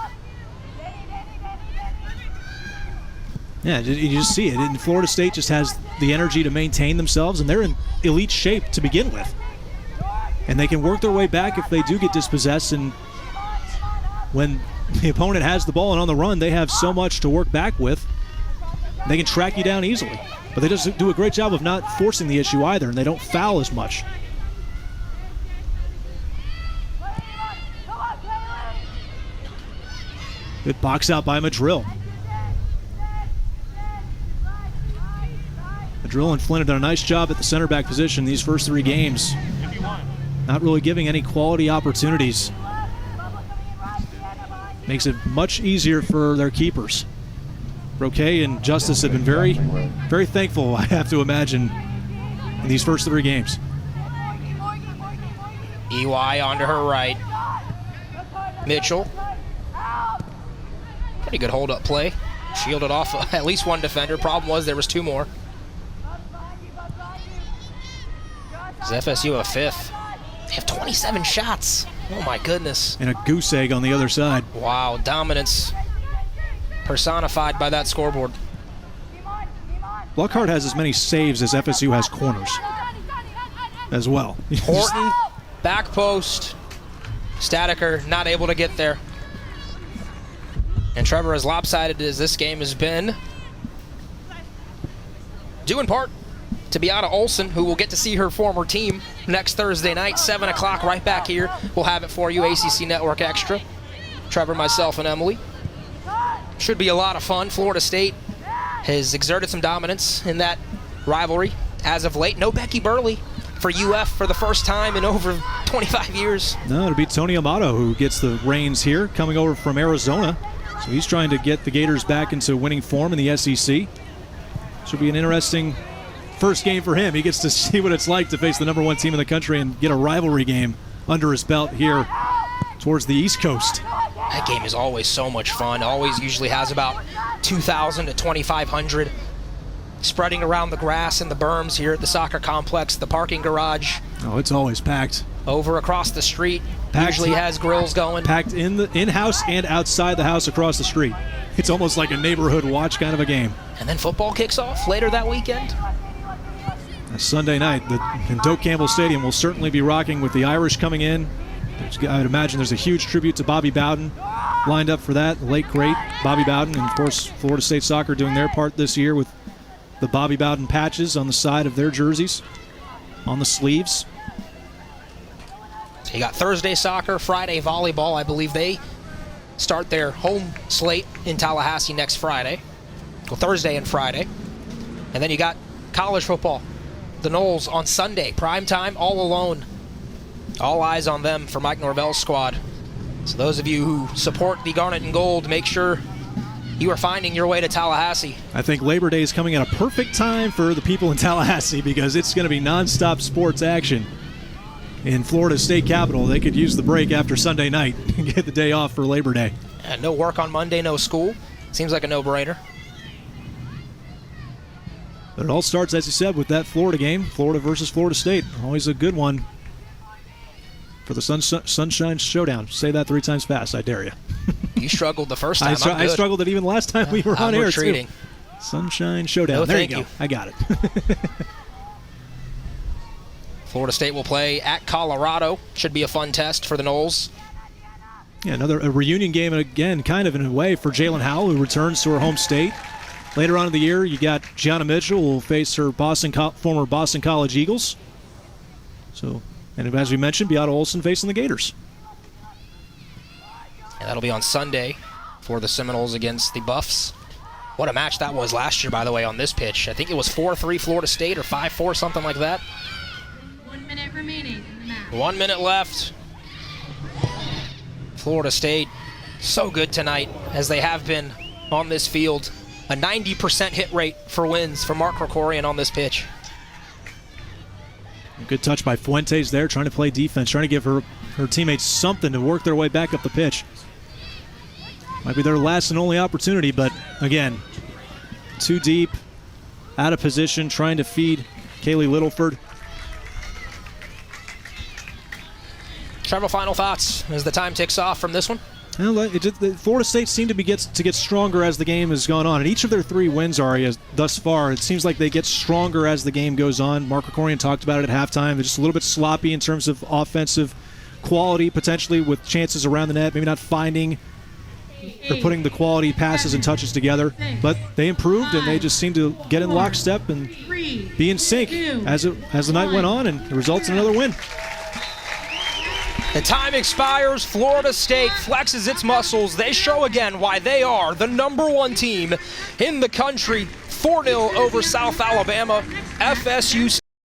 S2: Yeah, you just see it. And Florida State just has the energy to maintain themselves, and they're in elite shape to begin with. And they can work their way back if they do get dispossessed. And when the opponent has the ball and on the run, they have so much to work back with. They can track you down easily. But they just do a great job of not forcing the issue either, and they don't foul as much. Good box out by Madrill. Madrill and Flynn have done a nice job at the center back position these first 3 games. Not really giving any quality opportunities. Makes it much easier for their keepers. Roque and Justice have been very, very thankful, I have to imagine, in these first 3 games.
S1: EY onto her right. Mitchell. Pretty good hold-up play. Shielded off at least one defender. Problem was there was 2 more. Is FSU a 5th? They have 27 shots. Oh my goodness.
S2: And a goose egg on the other side.
S1: Wow, dominance personified by that scoreboard.
S2: Lockhart has as many saves as FSU has corners as well.
S1: Horton, back post. Statiker not able to get there. And Trevor, as lopsided as this game has been, due in part to Beata Olson, who will get to see her former team next Thursday night, 7 o'clock, right back here. We'll have it for you, ACC Network Extra. Trevor, myself, and Emily. Should be a lot of fun. Florida State has exerted some dominance in that rivalry as of late. No Becky Burley for UF for the first time in over 25 years.
S2: No, it'll be Tony Amato who gets the reins here, coming over from Arizona. So he's trying to get the Gators back into winning form in the SEC. Should be an interesting first game for him. He gets to see what it's like to face the #1 team in the country and get a rivalry game under his belt here towards the East Coast.
S1: That game is always so much fun. Always usually has about 2,000 to 2,500 spreading around the grass and the berms here at the soccer complex, the parking garage.
S2: Oh, it's always packed.
S1: Over across the street,
S2: Packed.
S1: usually has grills going.
S2: Packed in the in-house and outside the house across the street. It's almost like a neighborhood watch kind of a game.
S1: And then football kicks off later that weekend.
S2: Sunday night, in Doak Campbell Stadium will certainly be rocking with the Irish coming in. I would imagine there's a huge tribute to Bobby Bowden lined up for that, the late great Bobby Bowden, and of course Florida State Soccer doing their part this year with the Bobby Bowden patches on the side of their jerseys, on the sleeves.
S1: So you got Thursday soccer, Friday volleyball. I believe they start their home slate in Tallahassee next Friday. Well, Thursday and Friday. And then you got college football. The Noles on Sunday, prime time, all alone. All eyes on them for Mike Norvell's squad. So those of you who support the Garnet and Gold, make sure you are finding your way to Tallahassee.
S2: I think Labor Day is coming at a perfect time for the people in Tallahassee because it's going to be nonstop sports action in Florida State Capitol. They could use the break after Sunday night and get the day off for Labor Day.
S1: And no work on Monday, no school. Seems like a no-brainer.
S2: But it all starts, as you said, with that Florida game, Florida versus Florida State. Always a good one for the Sunshine Showdown. Say that 3 times fast, I dare you.
S1: You struggled the first time.
S2: I struggled it even last time we were on air,
S1: retreating.
S2: too. Sunshine Showdown.
S1: No,
S2: there
S1: thank
S2: you go.
S1: you.
S2: I got it.
S1: Florida State will play at Colorado. Should be a fun test for the Noles.
S2: Yeah, a reunion game, and again, kind of in a way, for Jalen Howell, who returns to her home state. Later on in the year, you got Gianna Mitchell, who will face her former Boston College Eagles. So, and as we mentioned, Beata Olson facing the Gators.
S1: And that'll be on Sunday for the Seminoles against the Buffs. What a match that was last year, by the way, on this pitch. I think it was 4-3 Florida State or 5-4, something like that.
S3: 1 minute remaining in the match.
S1: 1 minute left. Florida State, so good tonight, as they have been on this field. A 90% hit rate for wins for Mark Krikorian on this pitch.
S2: Good touch by Fuentes there, trying to play defense, trying to give her teammates something to work their way back up the pitch. Might be their last and only opportunity, but again, too deep, out of position, trying to feed Kaylee Littleford.
S1: Trevor, final thoughts as the time ticks off from this one?
S2: Well, Florida State seemed to get stronger as the game has gone on. And each of their 3 wins, Ari, thus far, it seems like they get stronger as the game goes on. Mark Krikorian talked about it at halftime. They're just a little bit sloppy in terms of offensive quality, potentially with chances around the net, maybe not finding or putting the quality passes and touches together. But they improved, and they just seemed to get in lockstep and be in sync as the night went on, and it results in another win.
S1: The time expires. Florida State flexes its muscles. They show again why they are the #1 team in the country. 4-0 over South Alabama. FSU